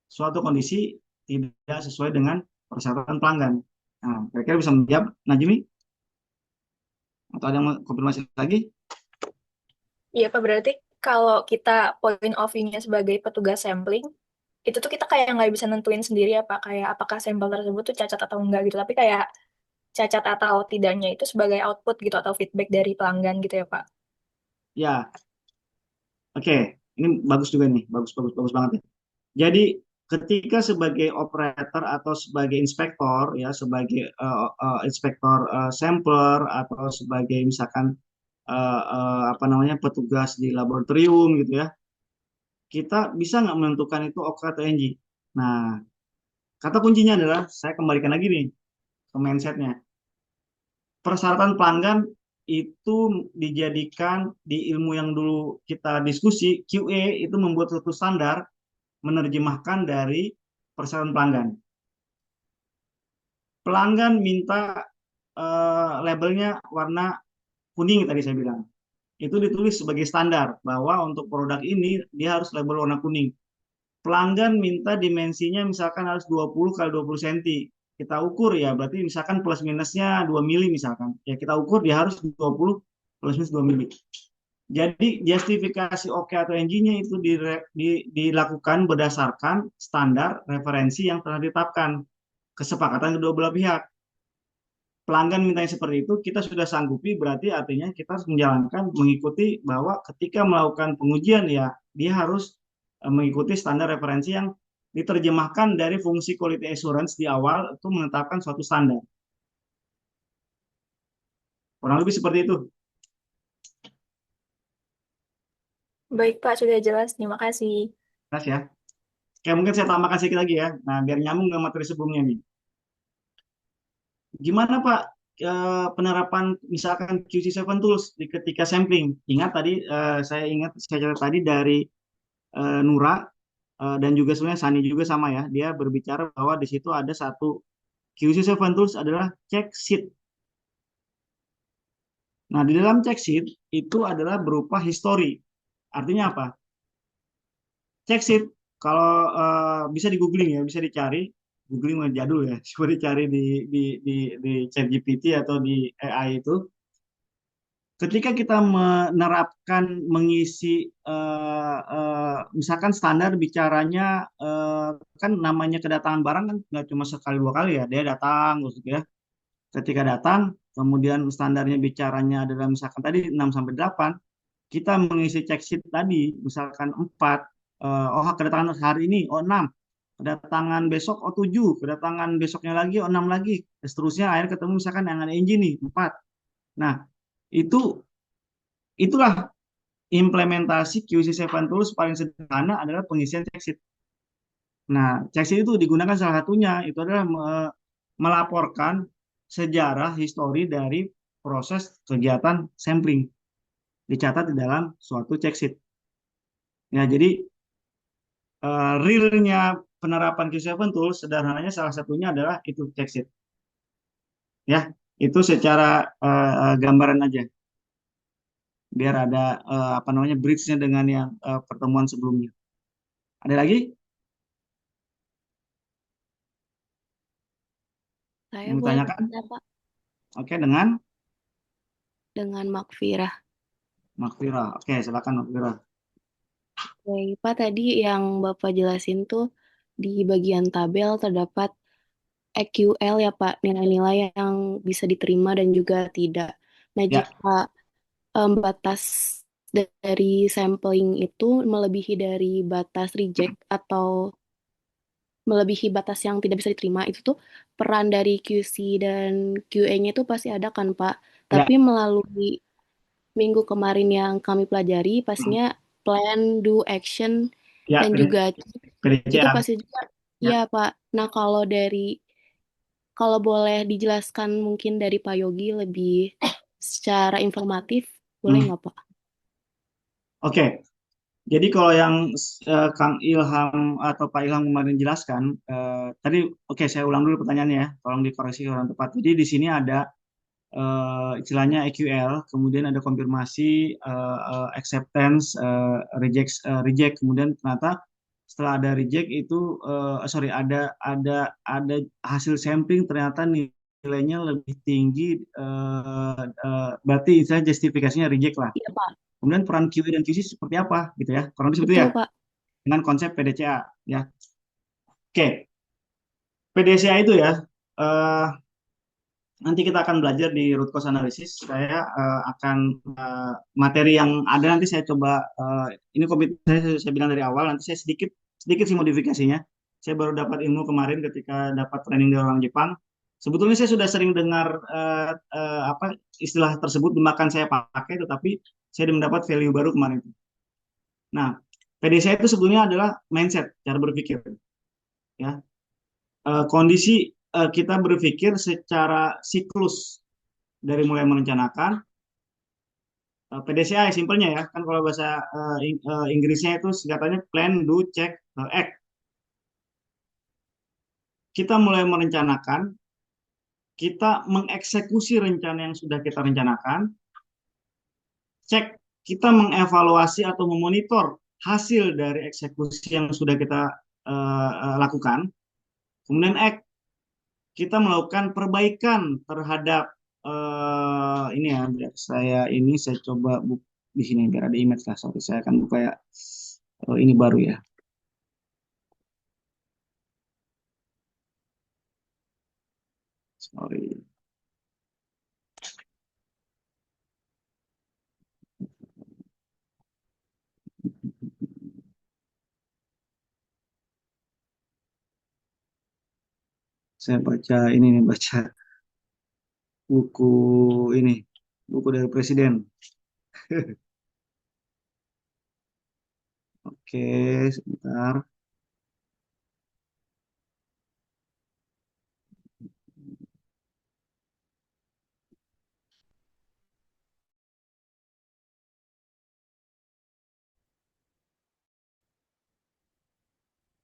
suatu kondisi tidak sesuai dengan persyaratan pelanggan. Nah, kira-kira bisa menjawab, Najmi? Atau ada yang mau konfirmasi lagi? Iya, Pak, berarti kalau kita point of view-nya sebagai petugas sampling, itu tuh kita kayak nggak bisa nentuin sendiri ya, Pak, kayak apakah sampel tersebut tuh cacat atau enggak gitu. Tapi kayak cacat atau tidaknya itu sebagai output gitu atau feedback dari pelanggan gitu ya, Pak. Ya, oke. Ini bagus juga nih, bagus bagus bagus banget ya. Jadi ketika sebagai operator atau sebagai inspektor ya, sebagai inspektor sampler atau sebagai misalkan apa namanya petugas di laboratorium gitu ya, kita bisa nggak menentukan itu OK atau NG? Nah, kata kuncinya adalah saya kembalikan lagi nih ke mindsetnya. Persyaratan pelanggan itu dijadikan di ilmu yang dulu kita diskusi, QA itu membuat suatu standar menerjemahkan dari persyaratan pelanggan. Pelanggan minta labelnya warna kuning tadi saya bilang. Itu ditulis sebagai standar bahwa untuk produk ini dia harus label warna kuning. Pelanggan minta dimensinya misalkan harus 20 kali 20 cm. Kita ukur ya, berarti misalkan plus minusnya 2 mili misalkan. Ya kita ukur dia harus 20 plus minus 2 mili. Jadi justifikasi OK atau NG-nya itu dilakukan berdasarkan standar referensi yang telah ditetapkan. Kesepakatan kedua belah pihak. Pelanggan mintanya seperti itu, kita sudah sanggupi, berarti artinya kita harus menjalankan, mengikuti bahwa ketika melakukan pengujian ya, dia harus mengikuti standar referensi yang diterjemahkan dari fungsi quality assurance di awal itu menetapkan suatu standar. Kurang lebih seperti itu. Baik, Pak, sudah jelas. Terima kasih. Jelas ya. Oke, mungkin saya tambahkan sedikit lagi ya. Nah, biar nyambung dengan materi sebelumnya nih. Gimana Pak penerapan misalkan QC7 tools di ketika sampling? Ingat tadi saya catat tadi dari Nura dan juga sebenarnya Sani juga sama ya. Dia berbicara bahwa di situ ada satu QC7 tools adalah check sheet. Nah, di dalam check sheet itu adalah berupa history. Artinya apa? Check sheet kalau bisa di googling ya, bisa dicari. Googling mah jadul ya, coba dicari di ChatGPT atau di AI itu. Ketika kita menerapkan mengisi misalkan standar bicaranya kan namanya kedatangan barang kan nggak cuma sekali dua kali ya, dia datang terus gitu ya. Ketika datang kemudian standarnya bicaranya adalah misalkan tadi 6 sampai 8, kita mengisi check sheet tadi misalkan 4, oh kedatangan hari ini oh 6, kedatangan besok oh 7, kedatangan besoknya lagi oh 6 lagi, dan seterusnya akhirnya ketemu misalkan yang ada engine nih 4. Nah, itulah implementasi QC7 tools paling sederhana adalah pengisian check sheet. Nah, check sheet itu digunakan salah satunya itu adalah melaporkan sejarah histori dari proses kegiatan sampling dicatat di dalam suatu check sheet. Ya, jadi realnya penerapan QC7 tools sederhananya salah satunya adalah itu check sheet. Ya, itu secara gambaran aja biar ada apa namanya bridge-nya dengan yang pertemuan sebelumnya. Ada lagi Saya yang boleh ditanyakan? tanya, Pak, Oke, dengan dengan Makfirah. Makfira. Oke, silakan Makfira. Oke, Pak, tadi yang Bapak jelasin tuh di bagian tabel terdapat EQL ya, Pak, nilai-nilai yang bisa diterima dan juga tidak. Nah, Ya, jika batas dari sampling itu melebihi dari batas reject atau melebihi batas yang tidak bisa diterima, itu tuh peran dari QC dan QA-nya itu pasti ada kan, Pak. ya, Tapi melalui minggu kemarin yang kami pelajari, pastinya plan, do, action, ya, dan juga itu PDCA. pasti juga, ya Ya. Pak. Nah, kalau boleh dijelaskan mungkin dari Pak Yogi lebih secara informatif, boleh Hmm. nggak Pak? Oke, Jadi kalau yang Kang Ilham atau Pak Ilham kemarin jelaskan, tadi oke saya ulang dulu pertanyaannya ya, tolong dikoreksi kalau yang tepat. Jadi di sini ada istilahnya EQL, kemudian ada konfirmasi, acceptance, reject, kemudian ternyata setelah ada reject itu, sorry, ada hasil sampling ternyata nilainya lebih tinggi, berarti istilah justifikasinya reject lah. Iya, Pak. Kemudian peran QA dan QC seperti apa gitu ya, kurang lebih seperti Betul, ya, Pak. dengan konsep PDCA ya. Oke, PDCA itu ya, eh, nanti kita akan belajar di root cause analysis. Saya akan materi yang ada nanti saya coba, ini komit saya bilang dari awal, nanti saya sedikit sedikit sih modifikasinya. Saya baru dapat ilmu kemarin ketika dapat training dari orang Jepang. Sebetulnya saya sudah sering dengar apa istilah tersebut, bahkan saya pakai, tetapi saya mendapat value baru kemarin. Nah, PDCA itu sebetulnya adalah mindset, cara berpikir, ya. Kondisi kita berpikir secara siklus dari mulai merencanakan, PDCA simpelnya ya, kan kalau bahasa Inggrisnya itu singkatannya plan, do, check, act. Kita mulai merencanakan, kita mengeksekusi rencana yang sudah kita rencanakan, cek, kita mengevaluasi atau memonitor hasil dari eksekusi yang sudah kita lakukan, kemudian act, kita melakukan perbaikan terhadap ini ya, biar saya coba di sini biar ada image lah. Sorry, saya akan buka ya. Ini baru ya. Sorry. Saya baca ini nih, baca buku ini, buku dari presiden. Oke, sebentar.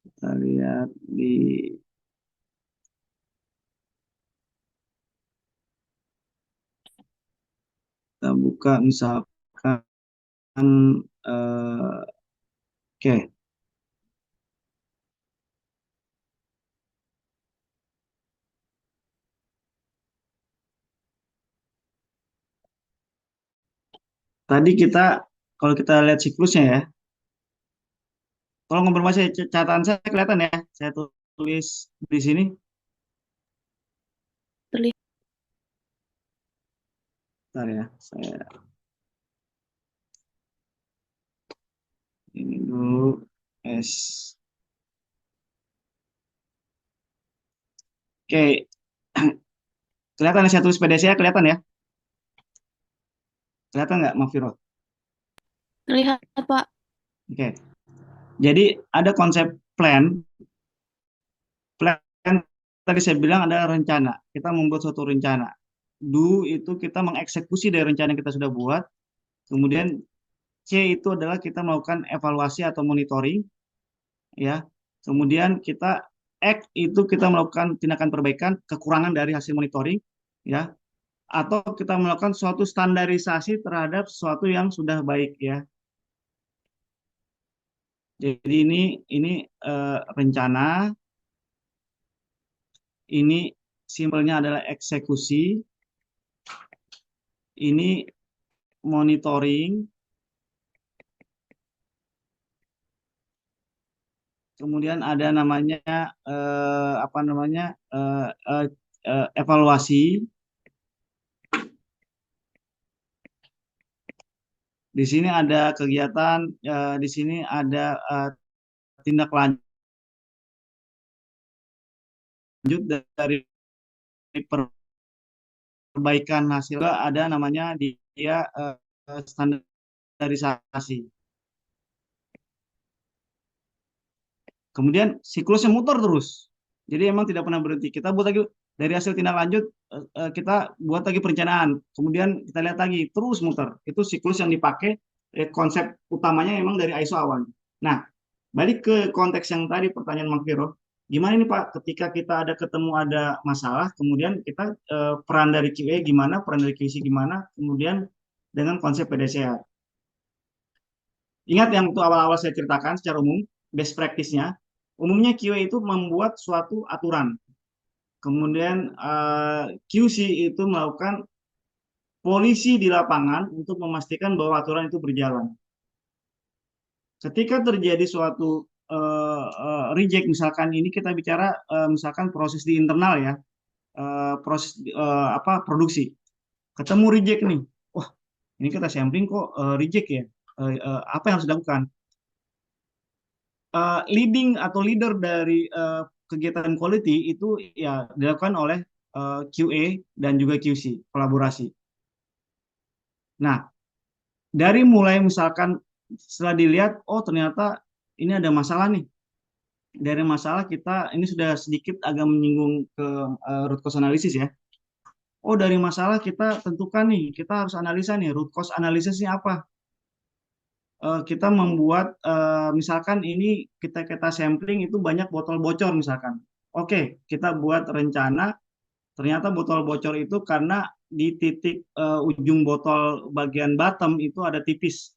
Kita lihat di, kita buka misalkan, oke. Tadi kita, kalau kita lihat siklusnya ya, tolong konfirmasi catatan saya kelihatan ya. Saya tulis di sini. Terlihat. Bentar ya, saya ini dulu S. Oke, kelihatan ya, saya tulis PDCA kelihatan ya? Kelihatan nggak, Mafiro? Terlihat, Pak. Oke, jadi ada konsep plan. Plan tadi saya bilang ada rencana. Kita membuat suatu rencana. Do itu kita mengeksekusi dari rencana yang kita sudah buat. Kemudian C itu adalah kita melakukan evaluasi atau monitoring, ya. Kemudian kita act itu kita melakukan tindakan perbaikan kekurangan dari hasil monitoring, ya. Atau kita melakukan suatu standarisasi terhadap sesuatu yang sudah baik, ya. Jadi ini rencana, ini simpelnya adalah eksekusi, ini monitoring, kemudian ada namanya apa namanya evaluasi. Di sini ada kegiatan, di sini ada tindak lanjut dari perbaikan hasil, ada namanya dia standarisasi. Kemudian siklusnya muter terus. Jadi emang tidak pernah berhenti. Kita buat lagi dari hasil tindak lanjut, kita buat lagi perencanaan. Kemudian kita lihat lagi terus muter. Itu siklus yang dipakai konsep utamanya memang dari ISO awal. Nah, balik ke konteks yang tadi pertanyaan Mang Viro, gimana nih Pak ketika kita ada masalah, kemudian kita peran dari QA gimana, peran dari QC gimana, kemudian dengan konsep PDCA. Ingat yang itu awal-awal saya ceritakan secara umum, best practice-nya, umumnya QA itu membuat suatu aturan. Kemudian QC itu melakukan polisi di lapangan untuk memastikan bahwa aturan itu berjalan. Ketika terjadi suatu reject, misalkan ini kita bicara misalkan proses di internal ya, proses produksi, ketemu reject nih, wah ini kita sampling kok reject ya, apa yang harus dilakukan? Leading atau leader dari kegiatan quality itu ya dilakukan oleh QA dan juga QC kolaborasi. Nah, dari mulai misalkan setelah dilihat, oh ternyata ini ada masalah nih. Dari masalah kita ini sudah sedikit agak menyinggung ke root cause analysis ya. Oh dari masalah kita tentukan nih, kita harus analisa nih root cause analisisnya apa. Kita membuat misalkan ini kita sampling itu banyak botol bocor misalkan. Oke, kita buat rencana. Ternyata botol bocor itu karena di titik ujung botol bagian bottom itu ada tipis.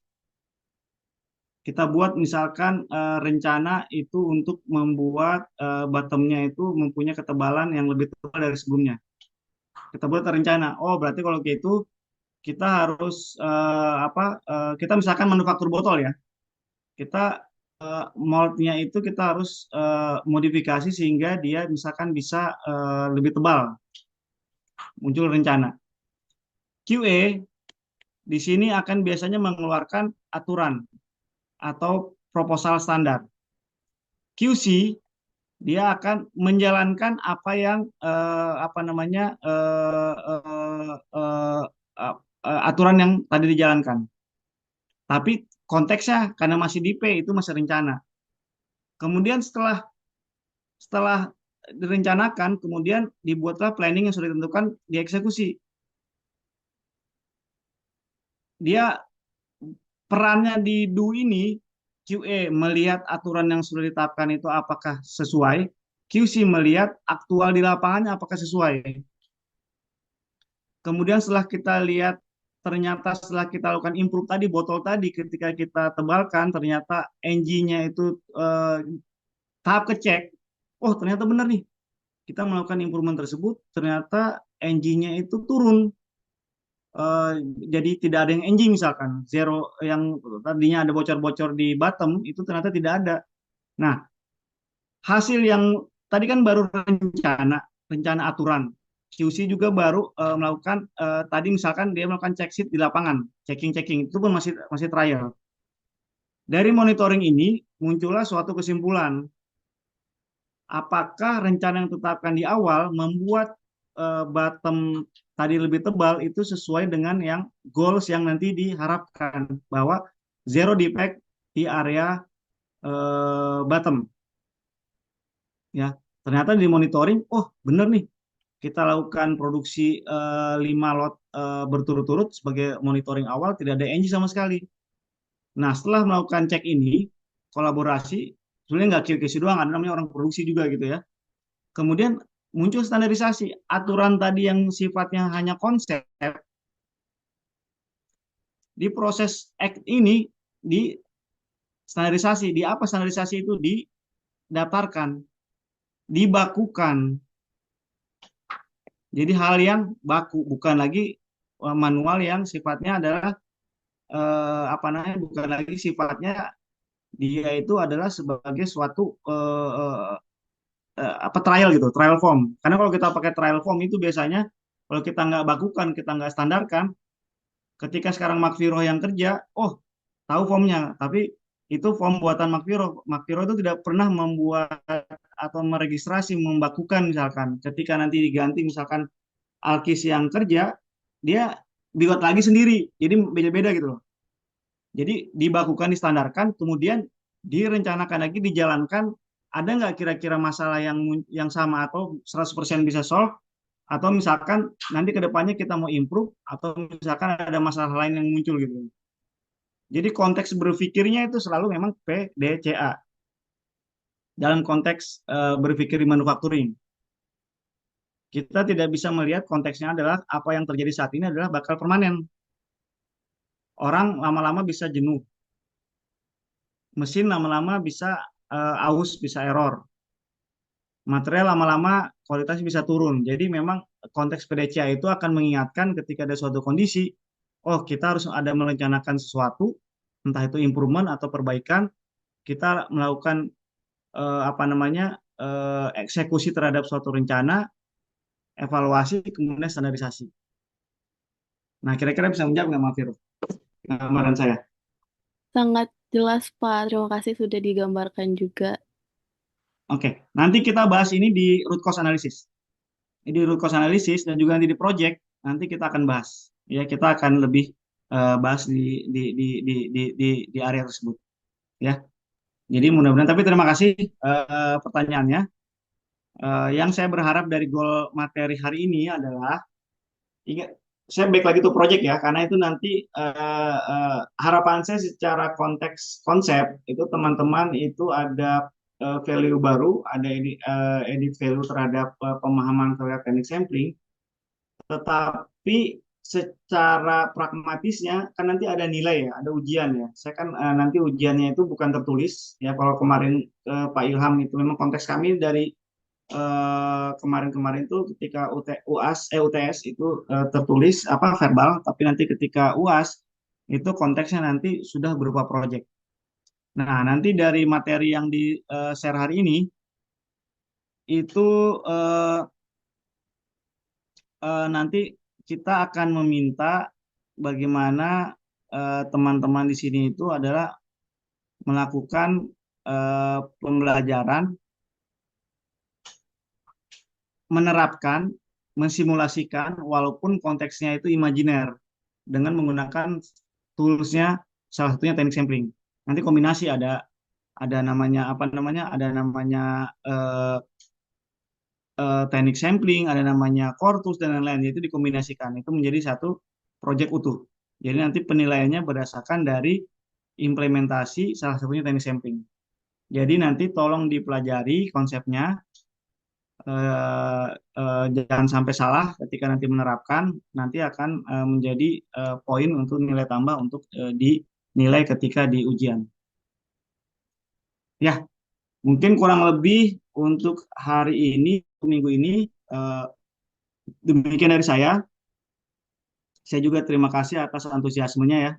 Kita buat misalkan rencana itu untuk membuat bottomnya itu mempunyai ketebalan yang lebih tebal dari sebelumnya. Kita buat rencana. Oh berarti kalau gitu kita harus kita misalkan manufaktur botol ya. Kita moldnya itu kita harus modifikasi sehingga dia misalkan bisa lebih tebal. Muncul rencana. QA di sini akan biasanya mengeluarkan aturan atau proposal standar. QC dia akan menjalankan apa yang aturan yang tadi dijalankan. Tapi konteksnya karena masih di P itu masih rencana. Kemudian setelah direncanakan, kemudian dibuatlah planning yang sudah ditentukan dieksekusi. Dia perannya di do ini, QA melihat aturan yang sudah ditetapkan itu apakah sesuai, QC melihat aktual di lapangannya apakah sesuai. Kemudian setelah kita lihat, ternyata setelah kita lakukan improve tadi, botol tadi ketika kita tebalkan, ternyata NG-nya itu tahap kecek, oh ternyata benar nih, kita melakukan improvement tersebut, ternyata NG-nya itu turun. Jadi tidak ada yang NG misalkan, zero yang tadinya ada bocor-bocor di bottom, itu ternyata tidak ada. Nah, hasil yang tadi kan baru rencana aturan. QC juga baru melakukan tadi misalkan dia melakukan check sheet di lapangan, checking itu pun masih trial. Dari monitoring ini muncullah suatu kesimpulan. Apakah rencana yang ditetapkan di awal membuat bottom tadi lebih tebal itu sesuai dengan yang goals yang nanti diharapkan bahwa zero defect di area bottom. Ya, ternyata di monitoring, oh benar nih, kita lakukan produksi 5 lot berturut-turut sebagai monitoring awal, tidak ada NG sama sekali. Nah, setelah melakukan cek ini, kolaborasi, sebenarnya nggak QC doang, ada namanya orang produksi juga gitu ya. Kemudian muncul standarisasi, aturan tadi yang sifatnya hanya konsep, di proses act ini, di standarisasi, di apa standarisasi itu didaftarkan, dibakukan. Jadi hal yang baku, bukan lagi manual yang sifatnya adalah bukan lagi sifatnya dia itu adalah sebagai suatu trial gitu, trial form. Karena kalau kita pakai trial form itu biasanya kalau kita nggak bakukan, kita nggak standarkan, ketika sekarang Makviro yang kerja, oh tahu formnya, tapi itu form buatan Makviro. Makviro itu tidak pernah membuat atau meregistrasi, membakukan misalkan. Ketika nanti diganti misalkan Alkis yang kerja, dia dibuat lagi sendiri. Jadi beda-beda gitu loh. Jadi dibakukan, distandarkan, kemudian direncanakan lagi, dijalankan. Ada nggak kira-kira masalah yang sama atau 100% bisa solve? Atau misalkan nanti ke depannya kita mau improve, atau misalkan ada masalah lain yang muncul gitu. Jadi konteks berpikirnya itu selalu memang PDCA dalam konteks berpikir di manufacturing. Kita tidak bisa melihat konteksnya adalah apa yang terjadi saat ini adalah bakal permanen. Orang lama-lama bisa jenuh, mesin lama-lama bisa aus, bisa error, material lama-lama kualitasnya bisa turun. Jadi memang konteks PDCA itu akan mengingatkan ketika ada suatu kondisi, oh kita harus ada merencanakan sesuatu, entah itu improvement atau perbaikan, kita melakukan apa namanya eksekusi terhadap suatu rencana, evaluasi, kemudian standarisasi. Nah, kira-kira bisa menjawab nggak, Mas Viro? Gambaran saya. Sangat jelas, Pak. Terima kasih sudah digambarkan juga. Oke, nanti kita bahas ini di root cause analysis. Di root cause analysis dan juga nanti di project, nanti kita akan bahas. Ya, kita akan lebih bahas di area tersebut. Ya, jadi mudah-mudahan. Tapi terima kasih pertanyaannya. Yang saya berharap dari goal materi hari ini adalah ingat, saya back lagi tuh project ya, karena itu nanti harapan saya secara konteks konsep itu teman-teman itu ada value baru, ada edit value terhadap pemahaman terhadap teknik sampling, tetapi secara pragmatisnya kan nanti ada nilai ya, ada ujian ya. Saya kan nanti ujiannya itu bukan tertulis ya. Kalau kemarin Pak Ilham itu memang konteks kami dari kemarin-kemarin itu ketika UTS itu tertulis apa verbal, tapi nanti ketika UAS itu konteksnya nanti sudah berupa project. Nah, nanti dari materi yang di share hari ini itu nanti kita akan meminta bagaimana teman-teman di sini itu adalah melakukan pembelajaran, menerapkan, mensimulasikan walaupun konteksnya itu imajiner dengan menggunakan toolsnya salah satunya teknik sampling. Nanti kombinasi ada namanya apa namanya ada namanya teknik sampling, ada namanya core tools dan lain-lain. Itu dikombinasikan itu menjadi satu project utuh. Jadi nanti penilaiannya berdasarkan dari implementasi salah satunya teknik sampling. Jadi nanti tolong dipelajari konsepnya, jangan sampai salah ketika nanti menerapkan, nanti akan menjadi poin untuk nilai tambah untuk dinilai ketika di ujian. Ya, mungkin kurang lebih untuk hari ini, minggu ini, demikian dari saya. Saya juga terima kasih atas antusiasmenya ya.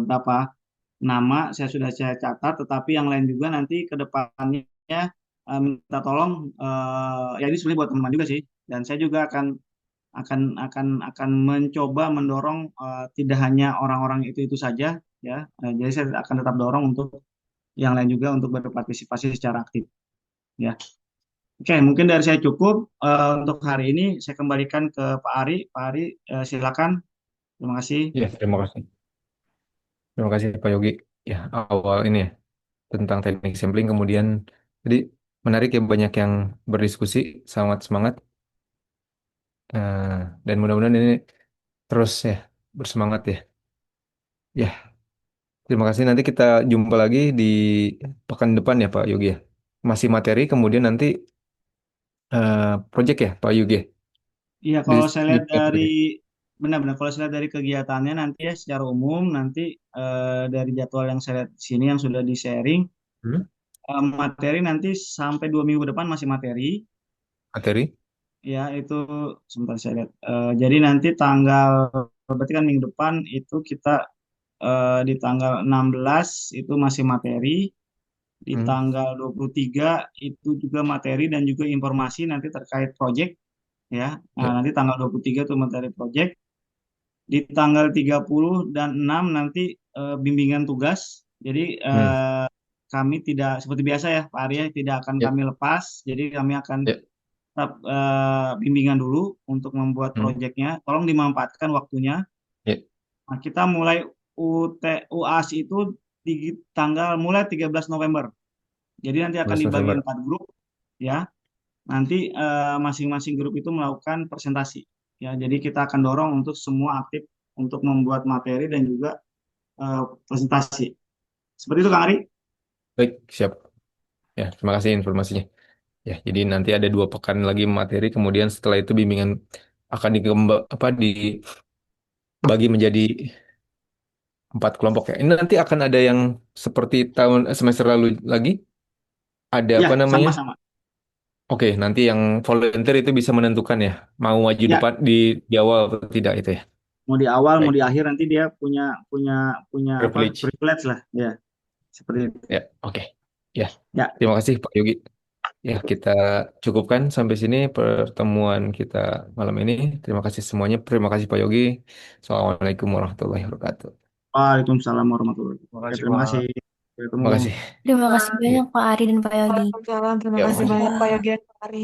Berapa nama saya catat, tetapi yang lain juga nanti ke depannya minta tolong. Ya ini sebenarnya buat teman juga sih. Dan saya juga akan mencoba mendorong tidak hanya orang-orang itu saja ya. Jadi saya akan tetap dorong untuk yang lain juga untuk berpartisipasi secara aktif ya. Oke, mungkin dari saya cukup untuk hari ini. Saya kembalikan ke Pak Ari. Pak Ari, silakan. Terima kasih. Ya, terima kasih. Terima kasih Pak Yogi. Ya, awal ini ya tentang teknik sampling kemudian jadi menarik ya banyak yang berdiskusi, sangat semangat. Eh, dan mudah-mudahan ini terus ya bersemangat ya. Ya, terima kasih. Nanti kita jumpa lagi di pekan depan ya Pak Yogi ya. Masih materi kemudian nanti project ya Pak Yogi ya? Iya, Di, kalau saya di lihat pekan dari berikutnya. benar-benar kalau saya lihat dari kegiatannya nanti ya secara umum nanti dari jadwal yang saya lihat di sini yang sudah di sharing Hmm? materi nanti sampai 2 minggu depan masih materi Materi. ya itu sebentar saya lihat. Jadi nanti tanggal berarti kan minggu depan itu kita di tanggal 16 itu masih materi, di Hmm. tanggal 23 itu juga materi dan juga informasi nanti terkait project ya. Ya. Nanti tanggal 23 itu materi project. Di tanggal 30 dan 6 nanti bimbingan tugas. Jadi Hmm. kami tidak seperti biasa ya Pak Arya tidak akan Ya. kami lepas. Jadi kami akan Ya. tetap bimbingan dulu untuk membuat Hmm. proyeknya. Tolong dimanfaatkan waktunya. Ya. Nah, kita mulai UAS itu di tanggal mulai 13 November. Jadi nanti akan 11 dibagi November. 4 grup ya. Nanti masing-masing grup itu melakukan presentasi. Ya, jadi kita akan dorong untuk semua aktif untuk membuat materi dan juga presentasi. Seperti itu Kang Ari. Baik, siap. Ya, terima kasih informasinya. Ya, jadi nanti ada 2 pekan lagi materi, kemudian setelah itu bimbingan akan dibagi menjadi 4 kelompok ya. Ini nanti akan ada yang seperti semester lalu lagi, ada Ya, apa namanya? sama-sama. Oke, nanti yang volunteer itu bisa menentukan ya, mau maju Ya, depan di awal atau tidak itu ya. mau di awal, mau Baik, di akhir nanti dia punya punya punya apa privilege. privilege lah, ya seperti itu. Ya, oke. Ya, Ya, terima kasih Pak Yogi. Ya, kita cukupkan sampai sini pertemuan kita malam ini. Terima kasih semuanya. Terima kasih Pak Yogi. Assalamualaikum warahmatullahi wabarakatuh. Waalaikumsalam warahmatullahi Terima wabarakatuh. kasih Terima Pak. kasih. Sampai ketemu. Terima kasih. Terima kasih Ya, banyak Pak Ari dan Pak Yogi. Waalaikumsalam. Terima ya, kasih makasih. banyak Pak Yogi dan Pak Ari.